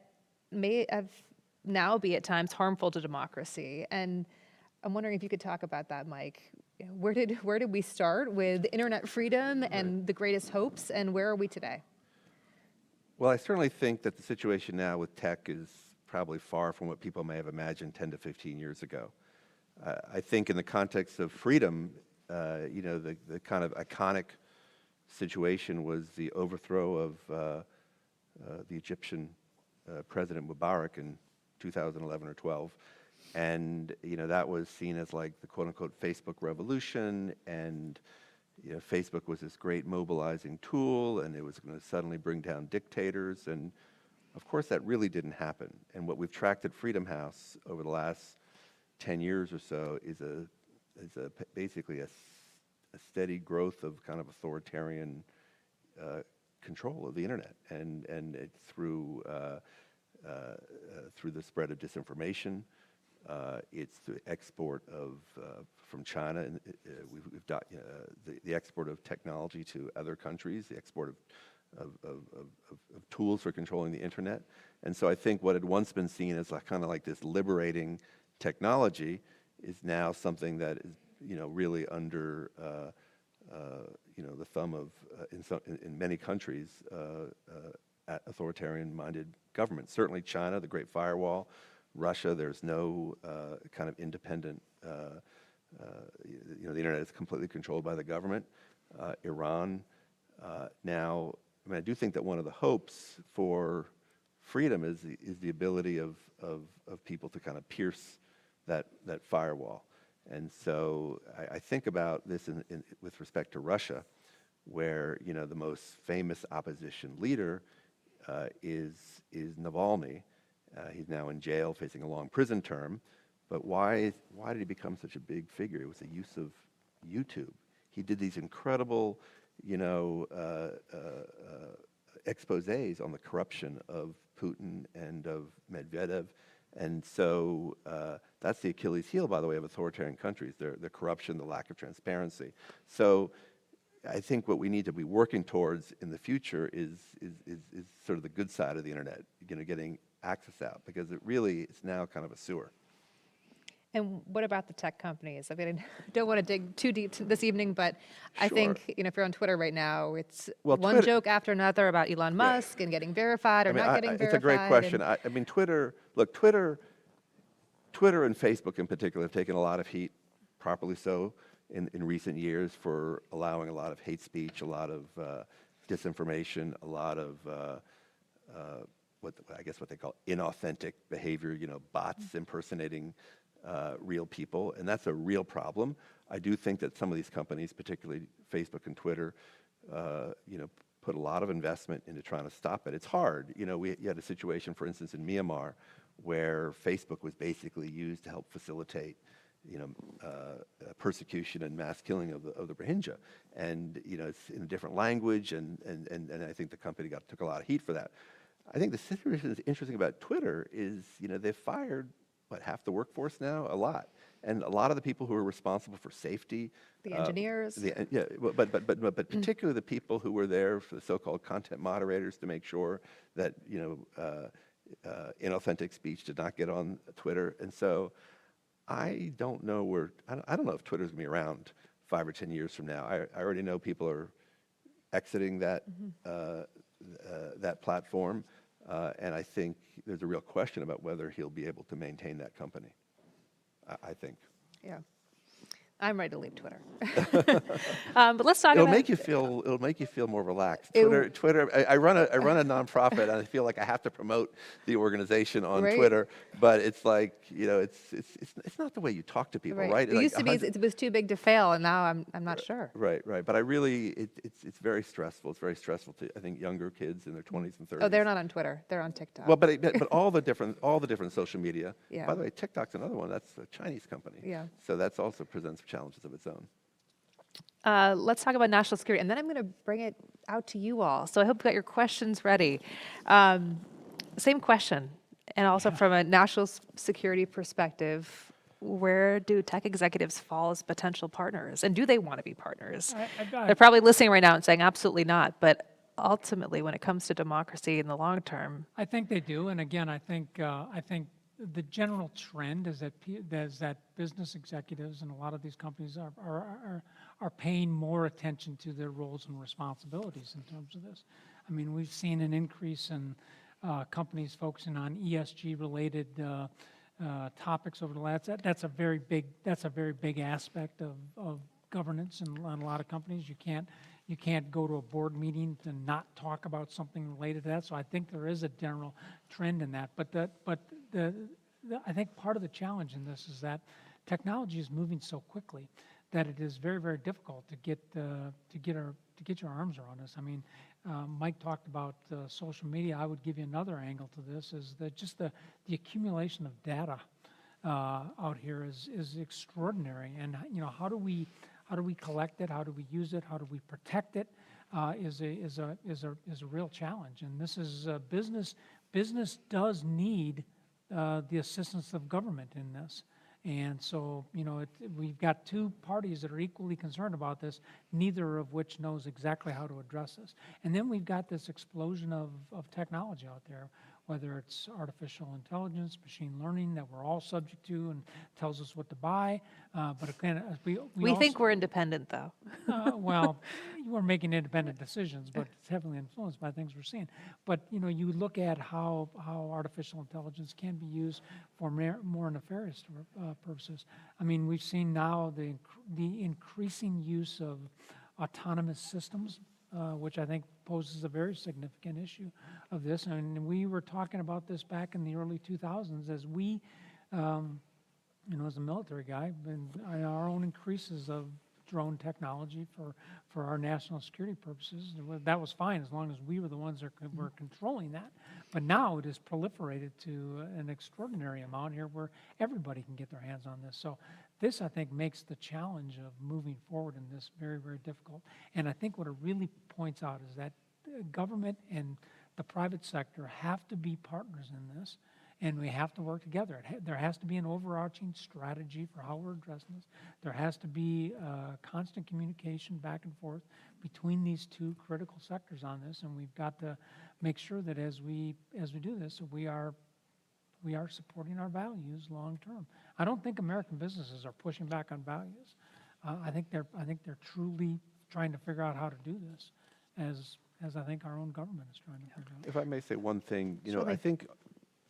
may have now be at times harmful to democracy. And I'm wondering if you could talk about that, Mike. Where did we start with internet freedom and the greatest hopes, and where are we today? Well, I certainly think that the situation now with tech is probably far from what people may have imagined 10 to 15 years ago. I think in the context of freedom, the kind of iconic situation was the overthrow of the Egyptian President Mubarak in 2011 or 12. And, that was seen as like the quote-unquote Facebook revolution, and Facebook was this great mobilizing tool, and it was going to suddenly bring down dictators. And, of course, that really didn't happen. And what we've tracked at Freedom House over the last 10 years or so is basically a steady growth of kind of authoritarian control of the internet, and it's through the spread of disinformation. It's the export of from China, and we've got the export of technology to other countries, the export of tools for controlling the internet. And so I think what had once been seen as kind of like this liberating technology is now something that is really under the thumb of in many countries authoritarian-minded governments. Certainly China, the Great Firewall. Russia, there's no kind of independent. The internet is completely controlled by the government. Iran. Now, I do think that one of the hopes for freedom is the ability of people to kind of pierce that firewall. And so I think about this with respect to Russia, where the most famous opposition leader is Navalny. He's now in jail, facing a long prison term. But why did he become such a big figure? It was the use of YouTube. He did these incredible, exposés on the corruption of Putin and of Medvedev. And so that's the Achilles heel, by the way, of authoritarian countries, the corruption, the lack of transparency. So I think what we need to be working towards in the future is sort of the good side of the internet, getting access out, because it's now kind of a sewer. And what about the tech companies? I mean, I don't want to dig too deep this evening, but I Sure. think, if you're on Twitter right now, it's Well, one Twitter- joke after another about Elon Musk and getting verified or not getting verified. It's a great question. Twitter and Facebook in particular have taken a lot of heat properly so, in recent years for allowing a lot of hate speech, a lot of disinformation, a lot of what they call inauthentic behavior, bots impersonating real people, and that's a real problem. I do think that some of these companies, particularly Facebook and Twitter, put a lot of investment into trying to stop it. It's hard. You had a situation, for instance, in Myanmar, where Facebook was basically used to help facilitate, persecution and mass killing of the Rohingya, and it's in a different language, and I think the company took a lot of heat for that. I think the situation that's interesting about Twitter is, they've fired half the workforce now, a lot. And a lot of the people who are responsible for safety, The engineers. but particularly the people who were there for the so-called content moderators to make sure that inauthentic speech did not get on Twitter. And so I don't know I don't know if Twitter's gonna be around 5 or 10 years from now. I already know people are exiting that that platform, and I think there's a real question about whether he'll be able to maintain that company. I think. Yeah. I'm ready to leave Twitter. But let's talk It'll about... make you feel more relaxed. It- Twitter. I run a nonprofit, and I feel like I have to promote the organization on Right. Twitter. But it's like it's not the way you talk to people, right? It Like used to be it was too big to fail, and now I'm not sure. Right. But it's very stressful. It's very stressful to, I think, younger kids in their 20s and 30s. Oh, they're not on Twitter. They're on TikTok. Well, but all the different social media. Yeah. By the way, TikTok's another one. That's a Chinese company. Yeah. So that's also presents challenges of its own. Let's talk about national security, and then I'm going to bring it out to you all. So I hope you got your questions ready. Same question, and also from a national security perspective, where do tech executives fall as potential partners, and do they want to be partners? They're probably listening right now and saying absolutely not, but ultimately, when it comes to democracy in the long term, I think they do, and again, I think the general trend is that business executives and a lot of these companies are paying more attention to their roles and responsibilities in terms of this. I mean, we've seen an increase in companies focusing on ESG-related topics over the last. That's a very big aspect of governance in a lot of companies. You can't go to a board meeting and not talk about something related to that. So I think there is a general trend in that. But I think part of the challenge in this is that technology is moving so quickly that it is very, very difficult to get your arms around this. I mean, Mike talked about social media. I would give you another angle to this: is that just the accumulation of data out here is extraordinary. And how do we collect it? How do we use it? How do we protect it? Is a real challenge. And this is business. Business does need the assistance of government in this. And so, we've got two parties that are equally concerned about this, neither of which knows exactly how to address this. And then we've got this explosion of technology out there, whether it's artificial intelligence, machine learning that we're all subject to and tells us what to buy. But again, we think we're independent, though. Well, we're making independent decisions, but it's heavily influenced by things we're seeing. But you look at how artificial intelligence can be used for more nefarious purposes. I mean, we've seen now the increasing use of autonomous systems, which I think poses a very significant issue of this. And we were talking about this back in the early 2000s as we, as a military guy, and our own increases of drone technology for our national security purposes. That was fine as long as we were the ones that were controlling that. But now it has proliferated to an extraordinary amount here where everybody can get their hands on this. So this, I think, makes the challenge of moving forward in this very, very difficult. And I think what it really points out is that government and the private sector have to be partners in this, and we have to work together. There has to be an overarching strategy for how we're addressing this. There has to be constant communication back and forth between these two critical sectors on this, and we've got to make sure that as we do this, we are supporting our values long term. I don't think American businesses are pushing back on values. I think they're truly trying to figure out how to do this, as I think our own government is trying to figure out. If I may say one thing, Certainly. I think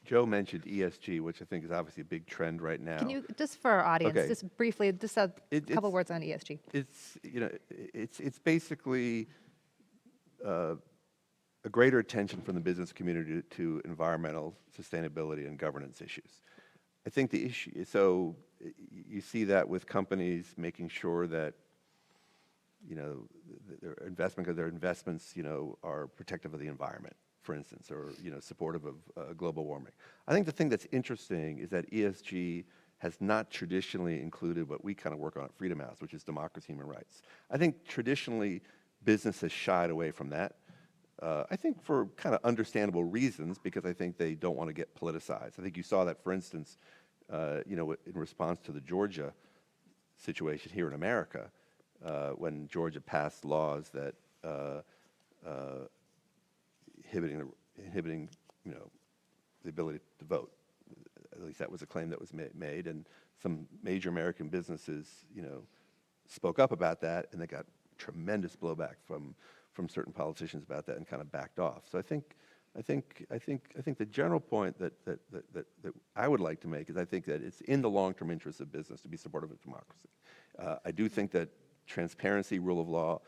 Joe mentioned ESG, which I think is obviously a big trend right now. Can you, just for our audience, Okay. just briefly, just a couple It's- words on ESG? It's basically a greater attention from the business community to environmental sustainability and governance issues. I think the issue, so you see that with companies making sure that, their investments, are protective of the environment, for instance, or, supportive of global warming. I think the thing that's interesting is that ESG has not traditionally included what we kind of work on at Freedom House, which is democracy, human rights. I think traditionally business has shied away from that. I think for kind of understandable reasons, because I think they don't want to get politicized. I think you saw that, for instance, in response to the Georgia situation here in America, when Georgia passed laws that inhibiting, the ability to vote. At least that was a claim that was made, and some major American businesses, spoke up about that, and they got tremendous blowback from certain politicians about that, and kind of backed off. So I think the general point that I would like to make is I think that it's in the long-term interest of business to be supportive of democracy. I do think that transparency, rule of law,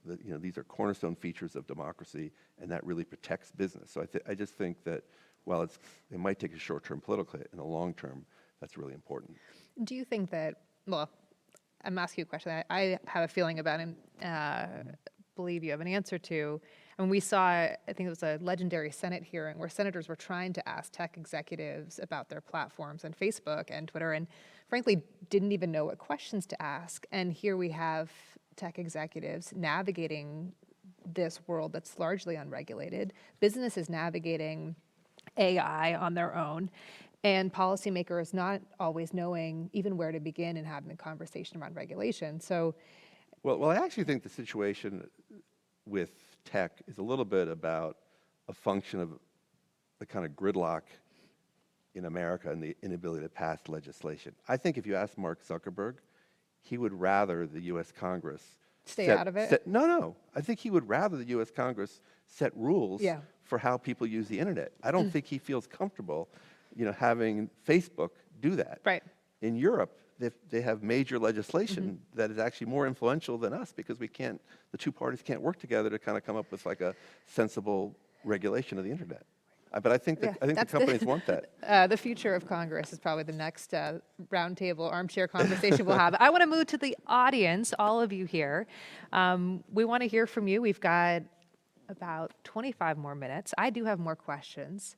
these are cornerstone features of democracy, and that really protects business. So I just think that while it might take a short-term political hit, in the long term, that's really important. Do you think that, well, I'm asking you a question I have a feeling about and believe you have an answer to. And we saw, I think it was a legendary Senate hearing where senators were trying to ask tech executives about their platforms on Facebook and Twitter, and frankly didn't even know what questions to ask. And here we have tech executives navigating this world that's largely unregulated. Business is navigating AI on their own, and policymakers not always knowing even where to begin and having a conversation around regulation. So, well, I actually think the situation with tech is a little bit about a function of the kind of gridlock in America and the inability to pass legislation. I think if you ask Mark Zuckerberg, he would rather the U.S. Congress stay out of it? No. I think he would rather the U.S. Congress set rules for how people use the internet. I don't think he feels comfortable, having Facebook do that. Right. In Europe, they have major legislation that is actually more influential than us, because the two parties can't work together to kind of come up with like a sensible regulation of the internet. But I think the companies want that. The future of Congress is probably the next roundtable armchair conversation we'll have. I want to move to the audience, all of you here. We want to hear from you. We've got about 25 more minutes. I do have more questions,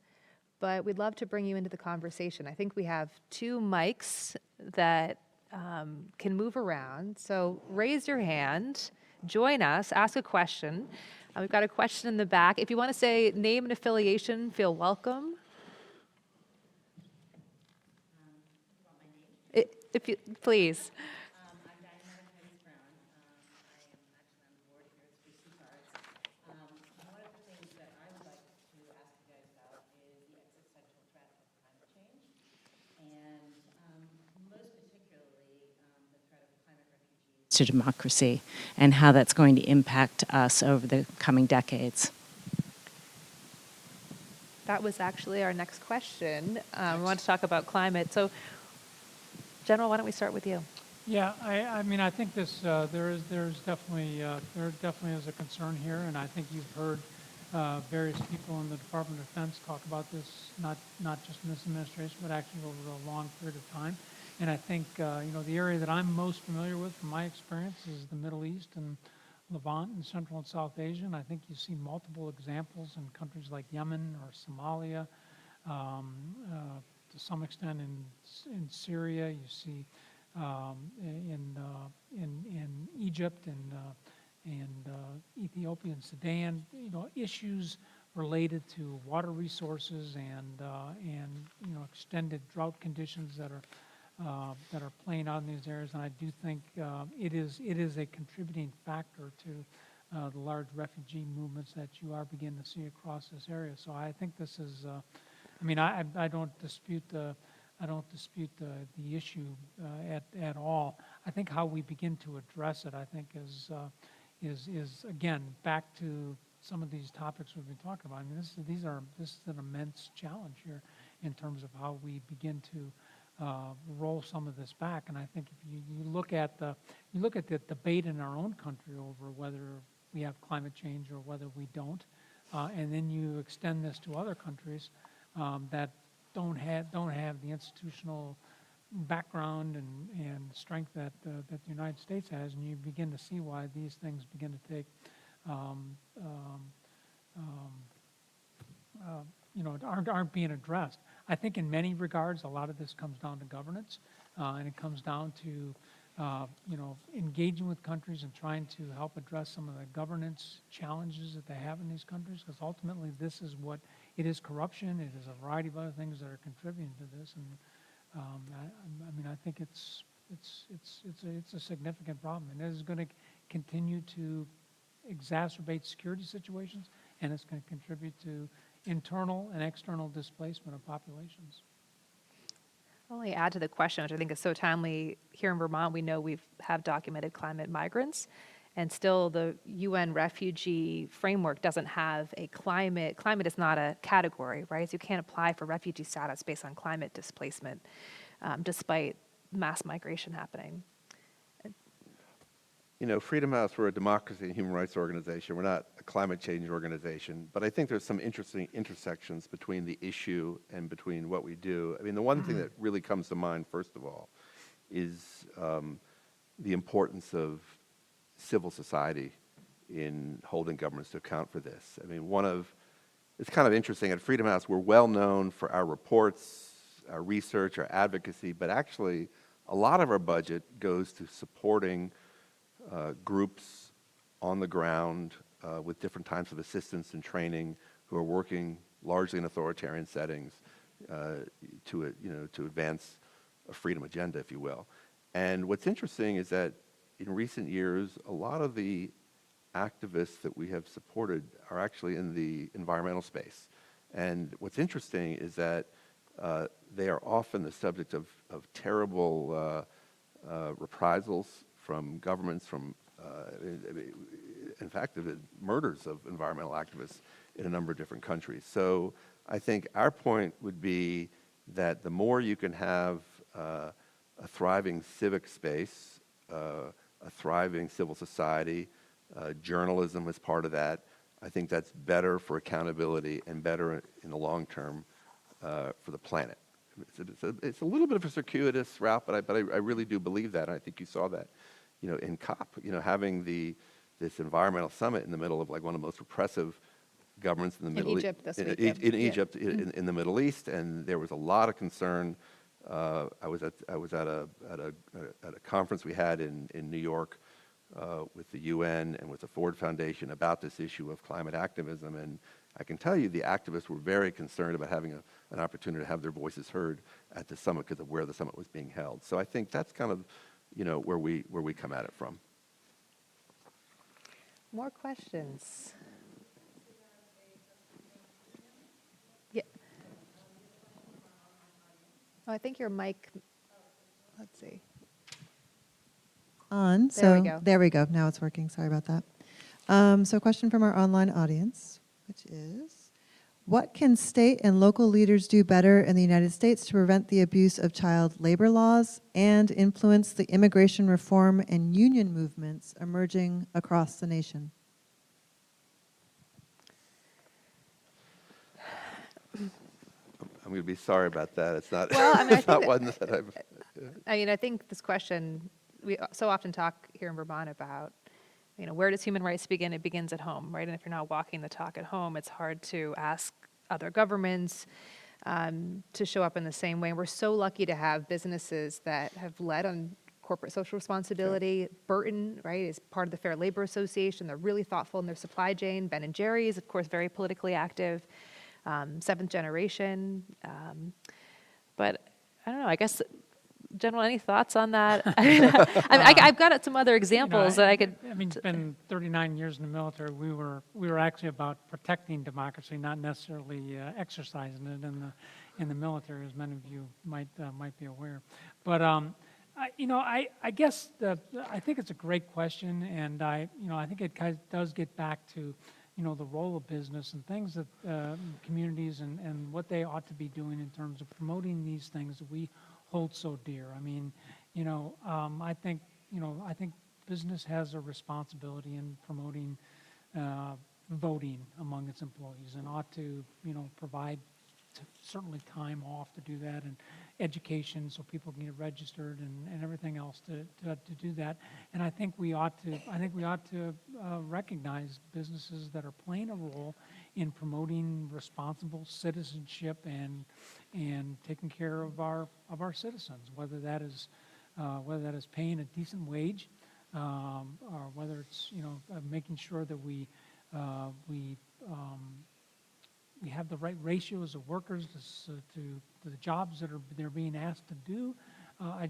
but we'd love to bring you into the conversation. I think we have 2 mics that can move around. So raise your hand, join us, ask a question. We've got a question in the back. If you want to say name and affiliation, feel welcome. If you, please. I'm Diana Brown. I am actually on the board here at Spruce. One of the things that I would like to ask you guys about is the existential threat of climate change, and most particularly the threat of climate refugees to democracy, and how that's going to impact us over the coming decades. That was actually our next question. We want to talk about climate. So, General, why don't we start with you? Yeah, I mean, I think there's definitely is a concern here, and I think you've heard various people in the Department of Defense talk about this, not just in this administration, but actually over a long period of time. And I think the area that I'm most familiar with from my experience is the Middle East and Levant and Central and South Asia. And I think you see multiple examples in countries like Yemen or Somalia. To some extent in Syria, you see in Egypt and Ethiopia and Sudan, issues related to water resources and extended drought conditions that are playing out in these areas. And I do think it is a contributing factor to the large refugee movements that you are beginning to see across this area. So I think this is. I don't dispute the issue at all. I think how we begin to address it, I think, is again back to some of these topics we've been talking about. I mean, this is an immense challenge here, in terms of how we begin to roll some of this back. And I think if you look at the debate in our own country over whether we have climate change or whether we don't, and then you extend this to other countries that don't have the institutional background and strength that the United States has, and you begin to see why these things begin to take aren't being addressed. I think in many regards, a lot of this comes down to governance, and it comes down to engaging with countries and trying to help address some of the governance challenges that they have in these countries, because ultimately this is what it is: corruption. It is a variety of other things that are contributing to this, and I think it's a significant problem, and it is going to continue to exacerbate security situations, and it's going to contribute to internal and external displacement of populations. I'll only add to the question, which I think is so timely. Here in Vermont, we know we have documented climate migrants, and still the UN refugee framework doesn't have a climate. Climate is not a category, right? So you can't apply for refugee status based on climate displacement, despite mass migration happening. Freedom House, we're a democracy and human rights organization. We're not a climate change organization, but I think there's some interesting intersections between the issue and between what we do. I mean, the one thing that really comes to mind, first of all, is the importance of civil society in holding governments to account for this. I mean, it's kind of interesting. At Freedom House, we're well known for our reports, our research, our advocacy, but actually a lot of our budget goes to supporting groups on the ground with different types of assistance and training who are working largely in authoritarian settings to advance a freedom agenda, if you will. And what's interesting is that in recent years, a lot of the activists that we have supported are actually in the environmental space. And what's interesting is that they are often the subject of terrible reprisals from governments, in fact, the murders of environmental activists in a number of different countries. So I think our point would be that the more you can have a thriving civic space, a thriving civil society, journalism as part of that, I think that's better for accountability and better in the long term for the planet. It's a little bit of a circuitous route, but I really do believe that. And I think you saw that, in COP, having this environmental summit in the middle of like one of the most repressive governments in the Middle East. In Egypt, in the Middle East, and there was a lot of concern. I was at a conference we had in New York with the UN and with the Ford Foundation about this issue of climate activism, and I can tell you the activists were very concerned about having an opportunity to have their voices heard at the summit because of where the summit was being held. So I think that's kind of where we come at it from. More questions? Yeah. Oh, I think your mic. Let's see. On. There we go. There we go. Now it's working. Sorry about that. So a question from our online audience, which is, what can state and local leaders do better in the United States to prevent the abuse of child labor laws and influence the immigration reform and union movements emerging across the nation? I'm going to be sorry about that. It's not, Well, I mean, it's not one that I've... I think this question, we so often talk here in Vermont about, where does human rights begin? It begins at home, right? And if you're not walking the talk at home, it's hard to ask other governments to show up in the same way. And we're so lucky to have businesses that have led on corporate social responsibility. Yeah. Burton, right, is part of the Fair Labor Association. They're really thoughtful in their supply chain. Ben & Jerry's, of course, very politically active. Seventh Generation. But I don't know, I guess, General, any thoughts on that? I've got some other examples that I could... I mean, it's been 39 years in the military. We were actually about protecting democracy, not necessarily exercising it in the military, as many of you might be aware. But I guess I think it's a great question, and I think it does get back to the role of business and things that communities and what they ought to be doing in terms of promoting these things that we hold so dear. I mean, I think business has a responsibility in promoting voting among its employees and ought to, provide certainly time off to do that, and education so people can get registered and everything else to do that. And I think we ought to recognize businesses that are playing a role in promoting responsible citizenship and taking care of our citizens, whether that is paying a decent wage, or whether it's making sure that we have the right ratios of workers to the jobs that they're being asked to do. I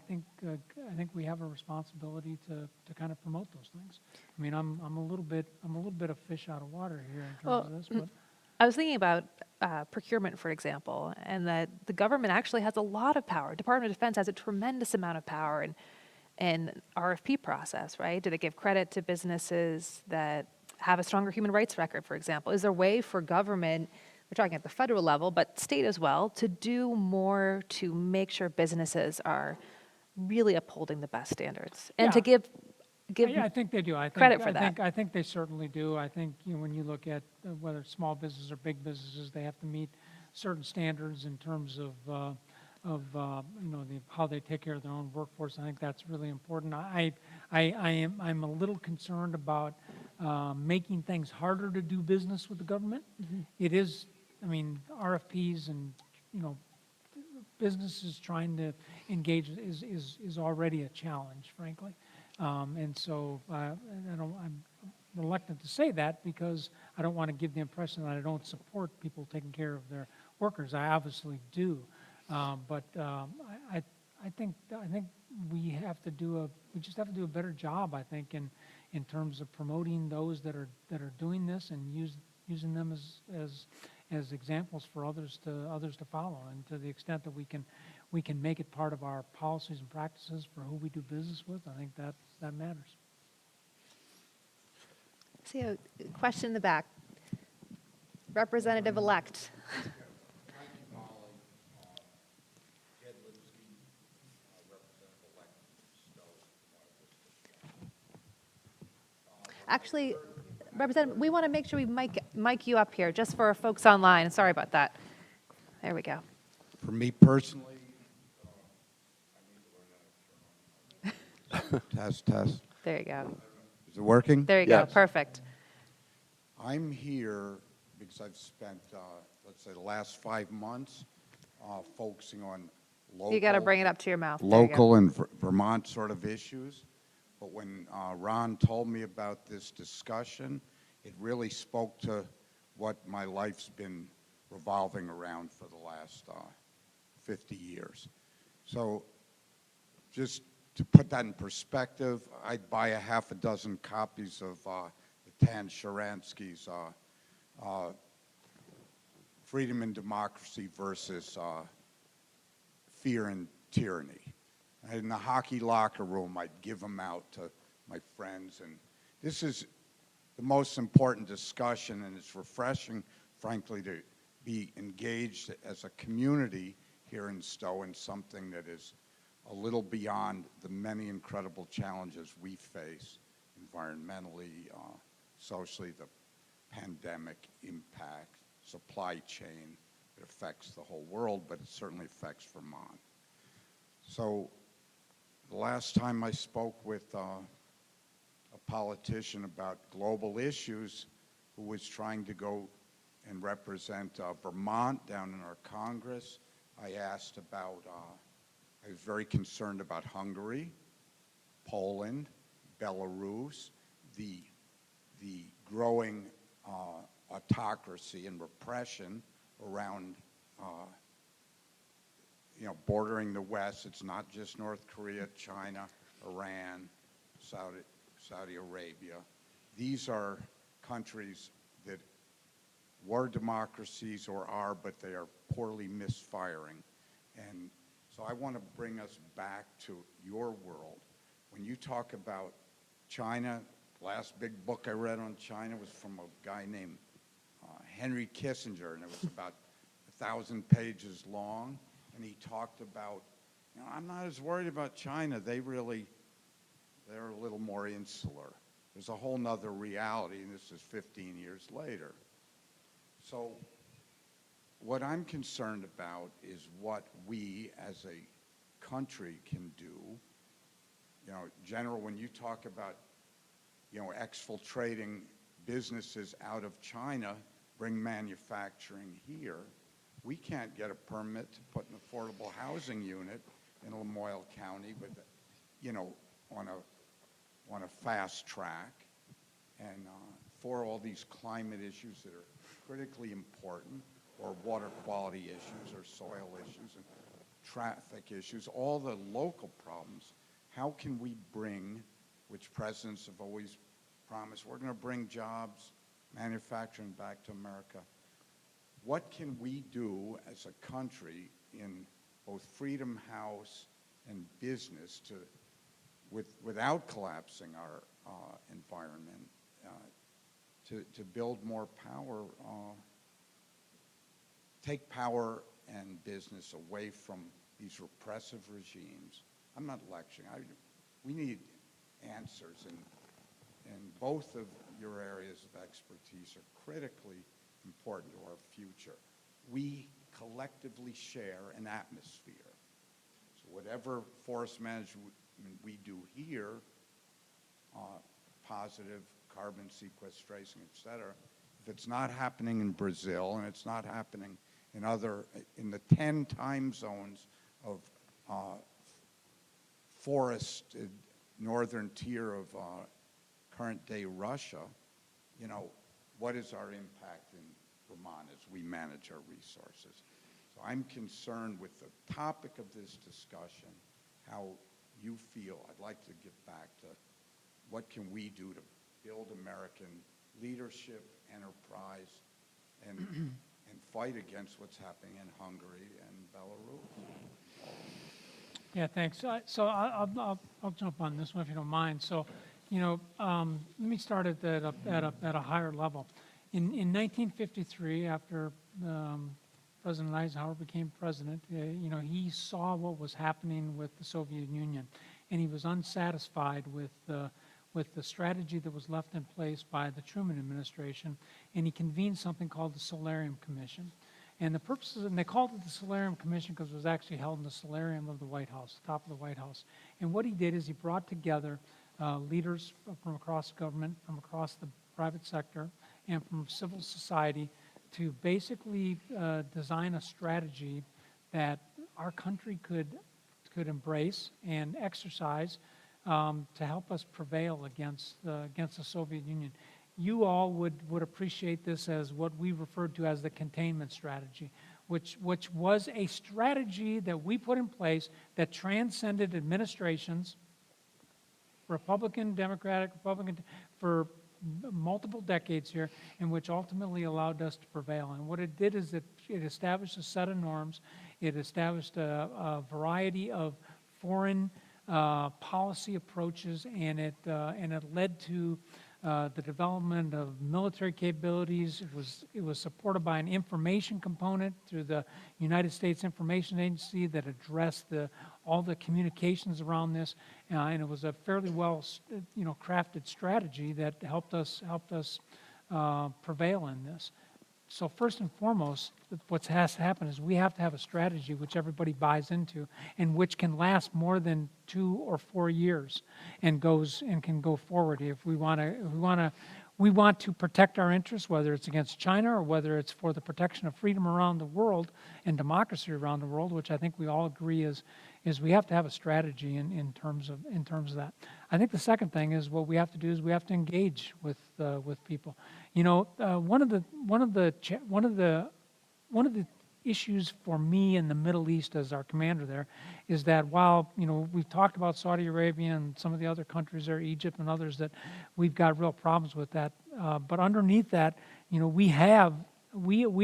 think we have a responsibility to kind of promote those things. I mean, I'm a little bit of fish out of water here in terms of this, but. I was thinking about procurement, for example, and that the government actually has a lot of power. Department of Defense has a tremendous amount of power in RFP process, right? Do they give credit to businesses that have a stronger human rights record, for example? Is there a way for government, we're talking at the federal level, but state as well, to do more to make sure businesses are really upholding the best standards and to give I think they do. credit for that. I think they certainly do. I think when you look at whether it's small businesses or big businesses, they have to meet certain standards in terms of how they take care of their own workforce. I think that's really important. I'm a little concerned about making things harder to do business with the government. Mm-hmm. It is, RFPs and businesses trying to engage is already a challenge, frankly. And so I'm reluctant to say that because I don't want to give the impression that I don't support people taking care of their workers. I obviously do. But I think we just have to do a better job, I think, in terms of promoting those that are doing this and using them as examples for others to follow. And to the extent that we can make it part of our policies and practices for who we do business with, I think that matters. See a question in the back. Representative-elect. Actually, Representative, we want to make sure we mic you up here, just for our folks online. Sorry about that. There we go. For me personally, I need to learn how to turn on. Test. There you go. Is it working? There you go. Yes. Perfect. I'm here because I've spent, let's say, the last 5 months focusing on local. You got to bring it up to your mouth. There you go. Local and Vermont sort of issues. But when Ron told me about this discussion, it really spoke to what my life's been revolving around for the last 50 years. So just to put that in perspective, I'd buy a half a dozen copies of Tan Sharansky's Freedom and Democracy versus Fear and Tyranny. In the hockey locker room, I'd give them out to my friends. And this is the most important discussion, and it's refreshing, frankly, to be engaged as a community here in Stowe in something that is a little beyond the many incredible challenges we face environmentally, socially, the pandemic impact, supply chain. It affects the whole world, but it certainly affects Vermont. So the last time I spoke with a politician about global issues who was trying to go and represent Vermont down in our Congress, I asked about, I was very concerned about Hungary, Poland, Belarus, the growing autocracy and repression around bordering the West. It's not just North Korea, China, Iran, Saudi Arabia. These are countries that were democracies or are, but they are poorly misfiring. And so I want to bring us back to your world. When you talk about China, last big book I read on China was from a guy named Henry Kissinger, and it was about 1,000 pages long, and he talked about, I'm not as worried about China. They're a little more insular. There's a whole nother reality, and this is 15 years later. So what I'm concerned about is what we as a country can do. General, when you talk about, exfiltrating businesses out of China, bring manufacturing here, we can't get a permit to put an affordable housing unit in Lamoille County, but, on a fast track, and for all these climate issues that are critically important, or water quality issues, or soil issues, and traffic issues, all the local problems. How can we bring, which presidents have always promised, we're going to bring jobs, manufacturing back to America. What can we do as a country in both Freedom House and business without collapsing our environment, to build more power, take power and business away from these repressive regimes? I'm not lecturing. We need answers, and both of your areas of expertise are critically important to our future. We collectively share an atmosphere. So whatever forest management we do here, positive carbon sequestration, et cetera, if it's not happening in Brazil and it's not happening in the 10 time zones of forested northern tier of current day Russia, what is our impact in Vermont as we manage our resources? So I'm concerned with the topic of this discussion, how you feel. I'd like to get back to what can we do to build American leadership, enterprise, and fight against what's happening in Hungary and Belarus. Yeah, thanks. So I'll jump on this one if you don't mind. So, let me start at a higher level. In 1953, after President Eisenhower became president, he saw what was happening with the Soviet Union, and he was unsatisfied with the strategy that was left in place by the Truman administration, and he convened something called the Solarium Commission. And the purposes, and they called it the Solarium Commission because it was actually held in the solarium of the White House, the top of the White House. And what he did is he brought together leaders from across government, from across the private sector, and from civil society to basically design a strategy that our country could embrace and exercise to help us prevail against the Soviet Union. You all would appreciate this as what we referred to as the containment strategy, which was a strategy that we put in place that transcended administrations, Republican, Democratic, Republican, for multiple decades here, and which ultimately allowed us to prevail. And what it did is it established a set of norms. It established a variety of foreign policy approaches, and it led to the development of military capabilities. It was supported by an information component through the United States Information Agency that addressed all the communications around this, and it was a fairly well crafted strategy that helped us prevail in this. So first and foremost, what has to happen is we have to have a strategy which everybody buys into and which can last more than 2 or 4 years and can go forward. If we want to protect our interests, whether it's against China or whether it's for the protection of freedom around the world and democracy around the world, which I think we all agree is we have to have a strategy in terms of that. I think the second thing is what we have to do is we have to engage with people. One of the issues for me in the Middle East as our commander there is that while we've talked about Saudi Arabia and some of the other countries there, Egypt and others, that we've got real problems with that, but underneath that, we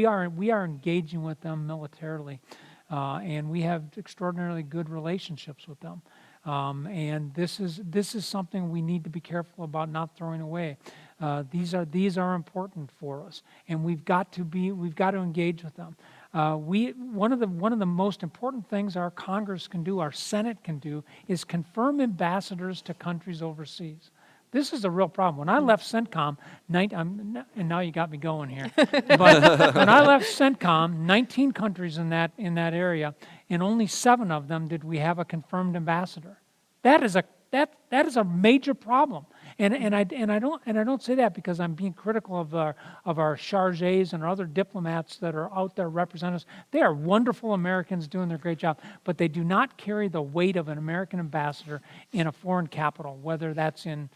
are engaging with them militarily. And we have extraordinarily good relationships with them. And this is something we need to be careful about not throwing away. These are important for us, and we've got to engage with them. One of the most important things our Congress can do, our Senate can do, is confirm ambassadors to countries overseas. This is a real problem. When I left CENTCOM, and now you got me going here. But when I left CENTCOM, 19 countries in that area, and only 7 of them did we have a confirmed ambassador. That is a major problem. And I don't say that because I'm being critical of our chargés and our other diplomats that are out there representing us. They are wonderful Americans doing their great job, but they do not carry the weight of an American ambassador in a foreign capital, whether that's in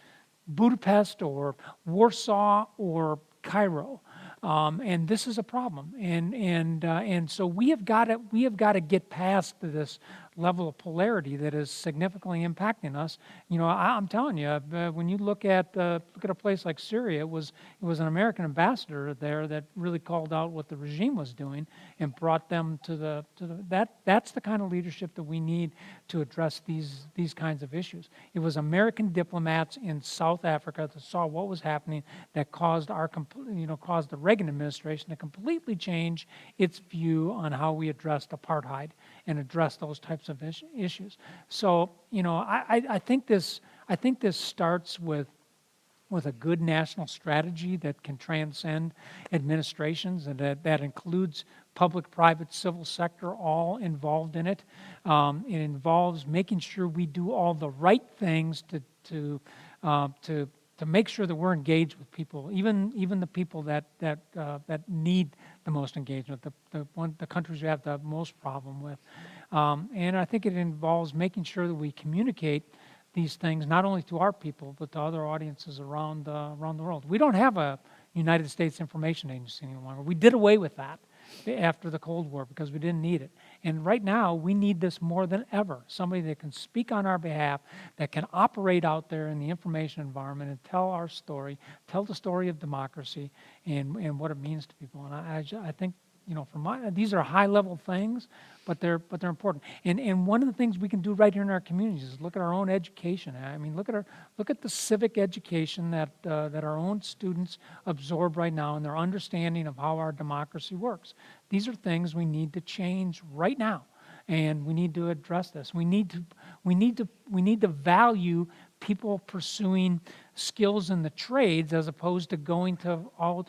Budapest or Warsaw or Cairo. And this is a problem, and so we have got to get past this level of polarity that is significantly impacting us. You know, I'm telling you, when you look at a place like Syria, it was an American ambassador there that really called out what the regime was doing and brought them to that's the kind of leadership that we need to address these kinds of issues. It was American diplomats in South Africa that saw what was happening that caused caused the Reagan administration to completely change its view on how we addressed apartheid and address those types of issues. So, you know, I think this starts with a good national strategy that can transcend administrations, and that includes public, private, civil sector all involved in it. It involves making sure we do all the right things to make sure that we're engaged with people, even the people that need the most engagement, the countries we have the most problem with. And I think it involves making sure that we communicate these things not only to our people but to other audiences around the world. We don't have a United States Information Agency any longer. We did away with that after the Cold War because we didn't need it. And right now, we need this more than ever. Somebody that can speak on our behalf, that can operate out there in the information environment and tell our story, tell the story of democracy and what it means to people. And I think, you know, these are high-level things, but they're important. And one of the things we can do right here in our communities is look at our own education. I mean, look at the civic education that our own students absorb right now and their understanding of how our democracy works. These are things we need to change right now, and we need to address this. We need to value people pursuing skills in the trades as opposed to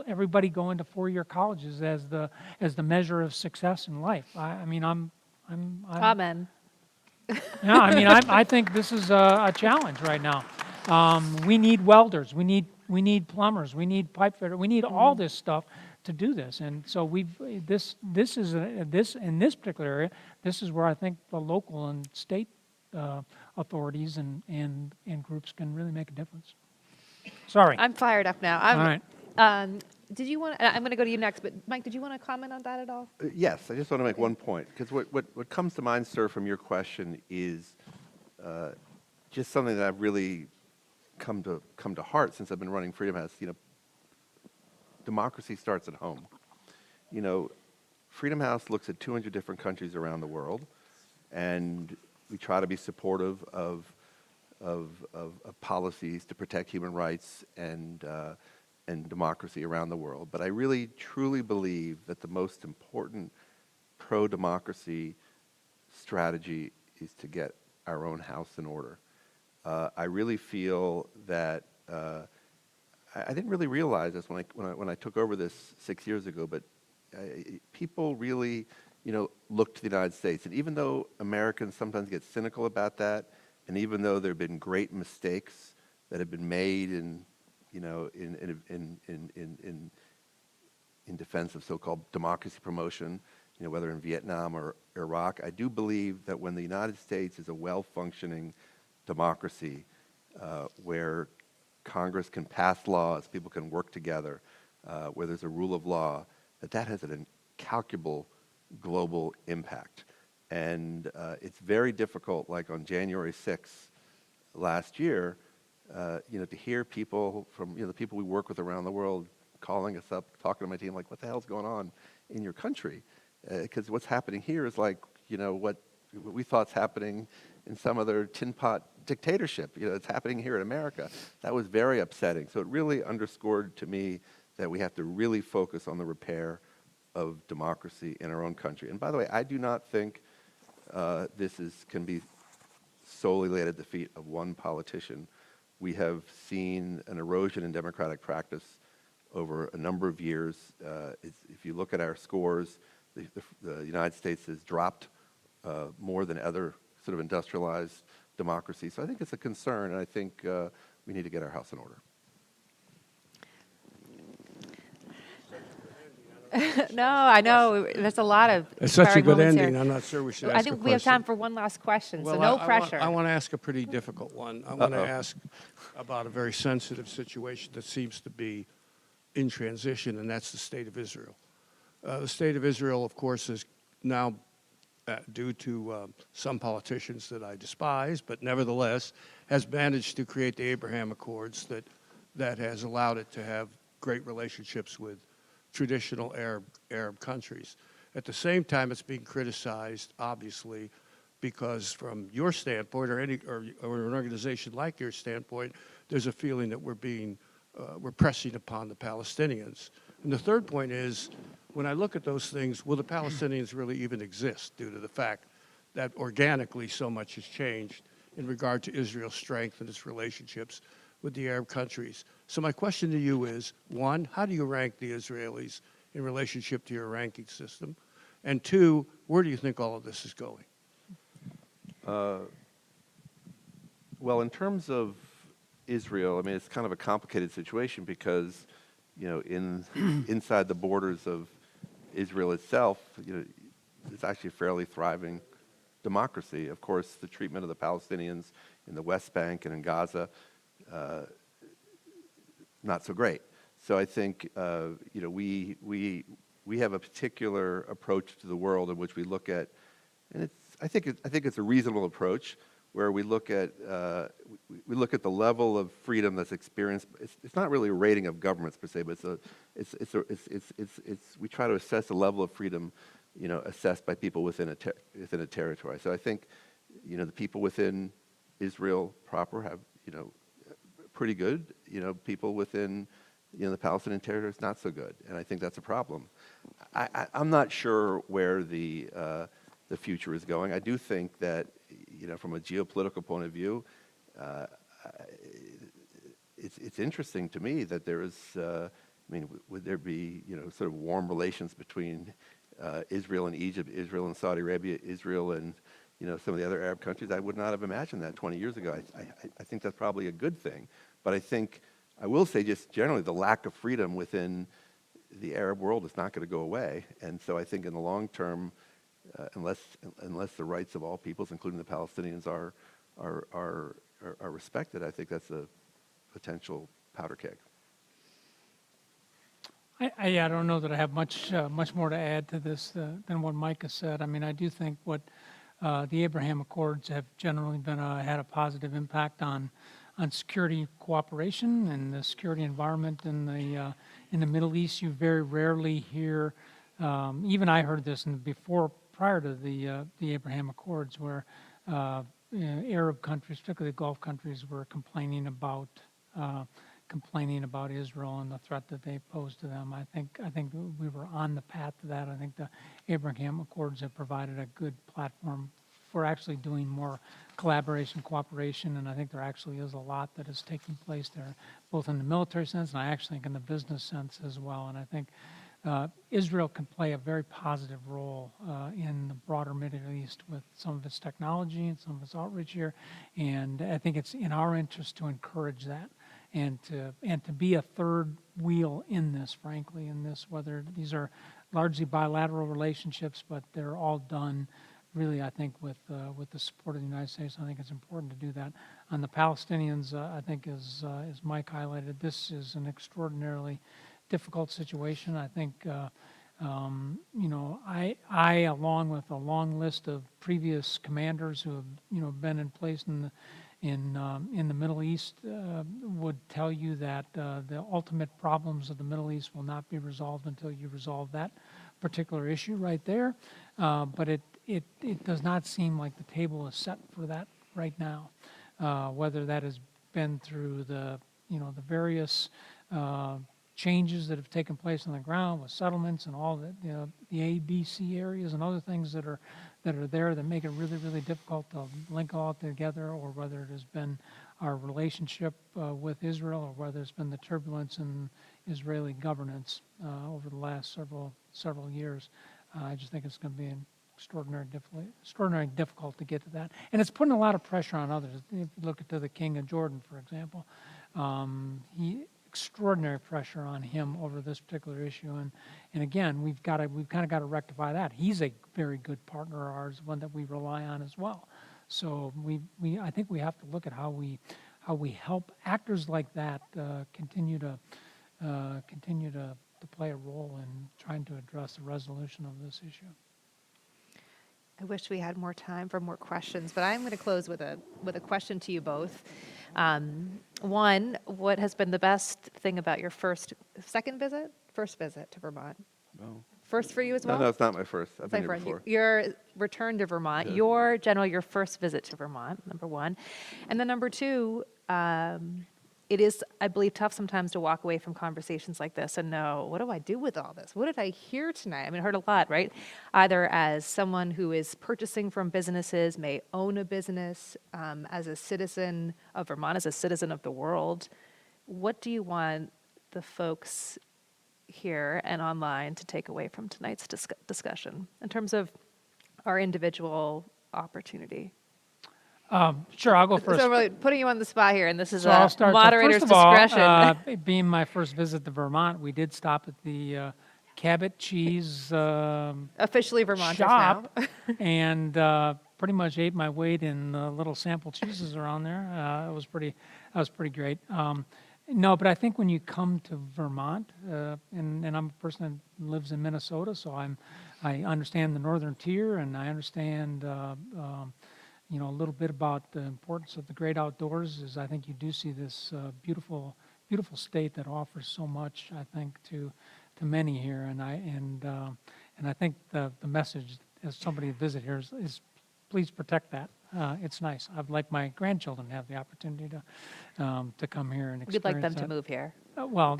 everybody going to 4-year colleges as the measure of success in life. I'm Amen. yeah, I think this is a challenge right now. We need welders, we need plumbers, we need pipe fitters, we need all this stuff to do this. And so in this particular area, this is where I think the local and state authorities and groups can really make a difference. Sorry. I'm fired up now. All right. Did you want? I'm going to go to you next, but Mike, did you want to comment on that at all? Yes, I just want to make one point, because what comes to mind, sir, from your question is just something that I've really come to heart since I've been running Freedom House. You know, democracy starts at home. You know, Freedom House looks at 200 different countries around the world, and we try to be supportive of policies to protect human rights and democracy around the world. But I really, truly believe that the most important pro-democracy strategy is to get our own house in order. I really feel that I didn't really realize this when I took over this 6 years ago, but people really, you know, look to the United States. And even though Americans sometimes get cynical about that, and even though there have been great mistakes that have been made in defense of so-called democracy promotion, you know, whether in Vietnam or Iraq, I do believe that when the United States is a well-functioning democracy where Congress can pass laws, people can work together, where there's a rule of law, that has an incalculable global impact. And it's very difficult, like on January 6th last year, you know, to hear people from, you know, the people we work with around the world calling us up, talking to my team, like, what the hell's going on in your country? Because what's happening here is like, you know, what we thought's happening in some other tin pot dictatorship. It's happening here in America. That was very upsetting. So it really underscored to me that we have to really focus on the repair of democracy in our own country. And by the way, I do not think can be solely laid at the feet of one politician. We have seen an erosion in democratic practice over a number of years. If you look at our scores, the United States has dropped more than other sort of industrialized democracies. So I think it's a concern, and I think we need to get our house in order. No, I know. There's a lot of It's such a inspiring good moments ending. here. I'm not sure we should ask a I question. think we have time for one last question, so no pressure. I want to ask a pretty difficult one. I want to ask about a very sensitive situation that seems to be in transition, and that's the state of Israel. The state of Israel, of course, is now, due to some politicians that I despise, but nevertheless, has managed to create the Abraham Accords that has allowed it to have great relationships with traditional Arab countries. At the same time, it's being criticized, obviously, because from your standpoint, or an organization like your standpoint, there's a feeling that we're pressing upon the Palestinians. And the third point is, when I look at those things, will the Palestinians really even exist due to the fact that organically so much has changed in regard to Israel's strength and its relationships with the Arab countries? So my question to you is, one, how do you rank the Israelis in relationship to your ranking system? And two, where do you think all of this is going? Well, in terms of Israel, I mean, it's kind of a complicated situation because, inside the borders of Israel itself, it's actually a fairly thriving democracy. Of course, the treatment of the Palestinians in the West Bank and in Gaza, not so great. So I think we have a particular approach to the world in which we look at, and I think it's a reasonable approach where we look at the level of freedom that's experienced. It's not really a rating of governments per se, but we try to assess the level of freedom, assessed by people within a territory. So I think, the people within Israel proper have, pretty good. People within, the Palestinian territory is not so good, and I think that's a problem. I'm not sure where the future is going. I do think that, from a geopolitical point of view, it's interesting to me that there is. Would there be, sort of warm relations between Israel and Egypt, Israel and Saudi Arabia, Israel and some of the other Arab countries? I would not have imagined that 20 years ago. I think that's probably a good thing. But I will say just generally the lack of freedom within the Arab world is not going to go away. And so I think in the long term, unless the rights of all peoples, including the Palestinians, are respected, I think that's a potential powder keg. I don't know that I have much more to add to this than what Mike has said. I mean, I do think what the Abraham Accords have generally had a positive impact on security cooperation and the security environment in the Middle East. You very rarely hear, even I heard this prior to the Abraham Accords, where Arab countries, particularly Gulf countries, were complaining about Israel and the threat that they pose to them. I think we were on the path to that. I think the Abraham Accords have provided a good platform for actually doing more collaboration, cooperation, and I think there actually is a lot that is taking place there, both in the military sense and I actually think in the business sense as well. And I think Israel can play a very positive role in the broader Middle East with some of its technology and some of its outreach here, and I think it's in our interest to encourage that and to be a third wheel in this, frankly, whether these are largely bilateral relationships, but they're all done really, I think, with the support of the United States. I think it's important to do that. On the Palestinians, I think, as Mike highlighted, this is an extraordinarily difficult situation. I think, I, along with a long list of previous commanders who have, been in place in the Middle East, would tell you that the ultimate problems of the Middle East will not be resolved until you resolve that particular issue right there, but it does not seem like the table is set for that right now. Whether that has been through the various changes that have taken place on the ground with settlements and all the A, B, C areas and other things that are there that make it really, really difficult to link all together, or whether it has been our relationship with Israel, or whether it's been the turbulence in Israeli governance over the last several years. I just think it's going to be extraordinarily difficult to get to that. And it's putting a lot of pressure on others. If you look at the King of Jordan, for example, extraordinary pressure on him over this particular issue. And again, we've kind of got to rectify that. He's a very good partner of ours, one that we rely on as well. So I think we have to look at how we help actors like that continue to play a role in trying to address the resolution of this issue. I wish we had more time for more questions, but I'm going to close with a question to you both. One, what has been the best thing about your first visit to Vermont? No. First for you as well? No, it's not my first. I've been here Sorry, before. your return to Vermont, your first visit to Vermont, number one. And then number two, it is, I believe, tough sometimes to walk away from conversations like this and know, what do I do with all this? What did I hear tonight? I mean, I heard a lot, right? Either as someone who is purchasing from businesses, may own a business, as a citizen of Vermont, as a citizen of the world. What do you want the folks here and online to take away from tonight's discussion in terms of our individual opportunity? Sure, I'll go first. So I'm really putting you on the spot here, and this is I'll start. moderator's So first of discretion. all, being my first visit to Vermont, we did stop at the Cabot Cheese Officially Vermonters shop now. and pretty much ate my weight in little sample cheeses around there. That was pretty great. No, but I think when you come to Vermont, and I'm a person that lives in Minnesota, so I understand the northern tier, and I understand a little bit about the importance of the great outdoors. Is I think you do see this beautiful state that offers so much, I think, to many here, and I think the message as somebody to visit here is please protect that. It's nice. I'd like my grandchildren to have the opportunity to come here and experience We'd like them that. to move here. Well,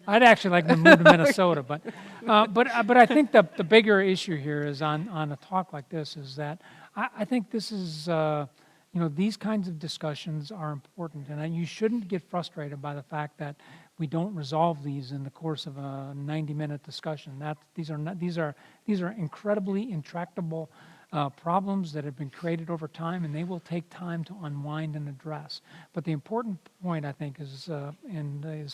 I'd actually like them to move to Minnesota, but I think the bigger issue here is on a talk like this is that I think this is these kinds of discussions are important, and you shouldn't get frustrated by the fact that we don't resolve these in the course of a 90-minute discussion. These are incredibly intractable problems that have been created over time, and they will take time to unwind and address. But the important point, I think, is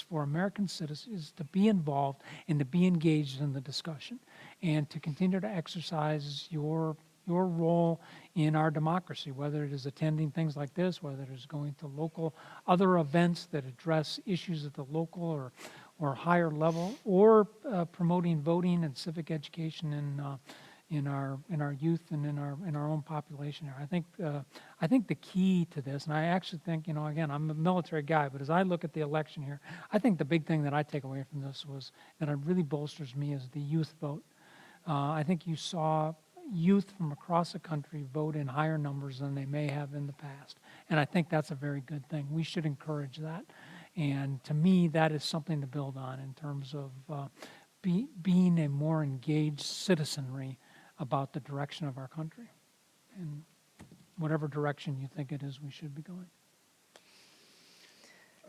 for American citizens is to be involved and to be engaged in the discussion, and to continue to exercise your role in our democracy, whether it is attending things like this, whether it is going to local other events that address issues at the local or higher level, or promoting voting and civic education in our youth and in our own population here. I think the key to this, and I actually think, again, I'm a military guy, but as I look at the election here, I think the big thing that I take away from this was that it really bolsters me is the youth vote. I think you saw youth from across the country vote in higher numbers than they may have in the past, and I think that's a very good thing. We should encourage that, and to me, that is something to build on in terms of being a more engaged citizenry about the direction of our country, and whatever direction you think it is we should be going.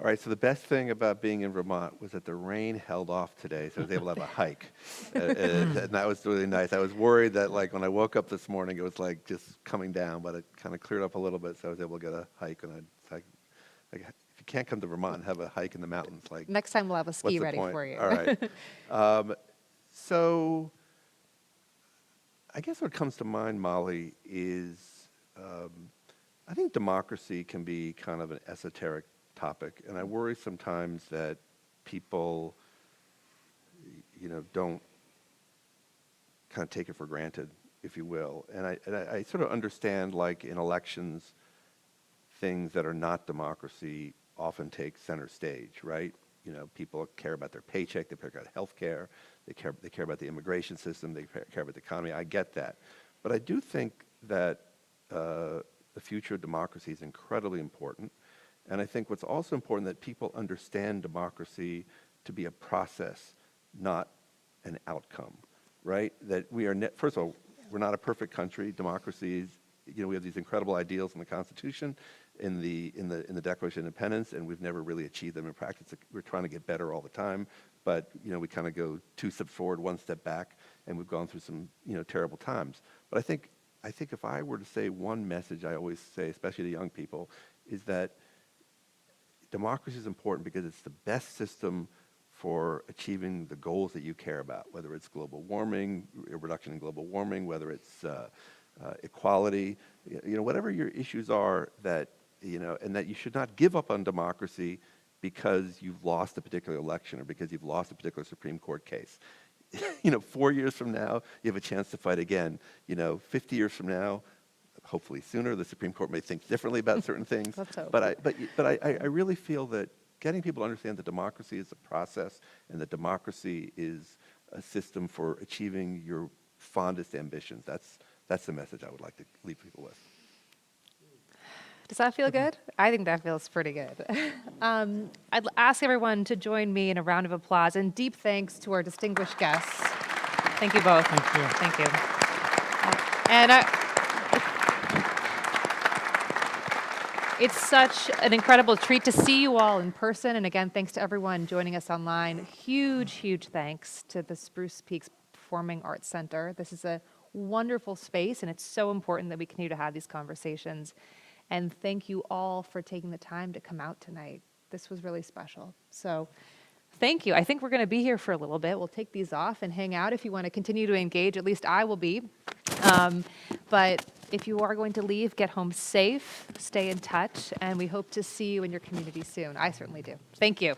All right, so the best thing about being in Vermont was that the rain held off today, so I was able to have a hike. And that was really nice. I was worried that when I woke up this morning, it was just coming down, but it kind of cleared up a little bit, so I was able to get a hike. And if you can't come to Vermont and have a hike in the mountains, Next time we'll have a ski what's the ready point? for you. All right. So I guess what comes to mind, Molly, is I think democracy can be kind of an esoteric topic, and I worry sometimes that people, don't kind of take it for granted, if you will. And I sort of understand, in elections, things that are not democracy often take center stage, right? people care about their paycheck, they care about health care, they care about the immigration system, they care about the economy. I get that. But I do think that the future of democracy is incredibly important. And I think what's also important that people understand democracy to be a process, not an outcome, right? That we are, first of all, we're not a perfect country. Democracy is, we have these incredible ideals in the Constitution, in the Declaration of Independence, and we've never really achieved them in practice. We're trying to get better all the time, but we kind of go 2 steps forward, 1 step back, and we've gone through some terrible times. But I think if I were to say one message, I always say, especially to young people, is that democracy is important because it's the best system for achieving the goals that you care about, whether it's global warming, a reduction in global warming, whether it's equality, whatever your issues are that, and that you should not give up on democracy because you've lost a particular election or because you've lost a particular Supreme Court case. 4 years from now, you have a chance to fight again. 50 years from now, hopefully sooner, the Supreme Court may think differently about certain things. Let's hope. But I really feel that getting people to understand that democracy is a process and that democracy is a system for achieving your fondest ambitions. That's the message I would like to leave people with. Does that feel good? I think that feels pretty good. I'd ask everyone to join me in a round of applause and deep thanks to our distinguished guests. Thank you both. Thank you. Thank you. And it's such an incredible treat to see you all in person. And again, thanks to everyone joining us online. Huge, huge thanks to the Spruce Peaks Performing Arts Center. This is a wonderful space, and it's so important that we continue to have these conversations. And thank you all for taking the time to come out tonight. This was really special. So thank you. I think we're going to be here for a little bit. We'll take these off and hang out if you want to continue to engage. At least I will be. But if you are going to leave, get home safe, stay in touch, and we hope to see you in your community soon. I certainly do. Thank you.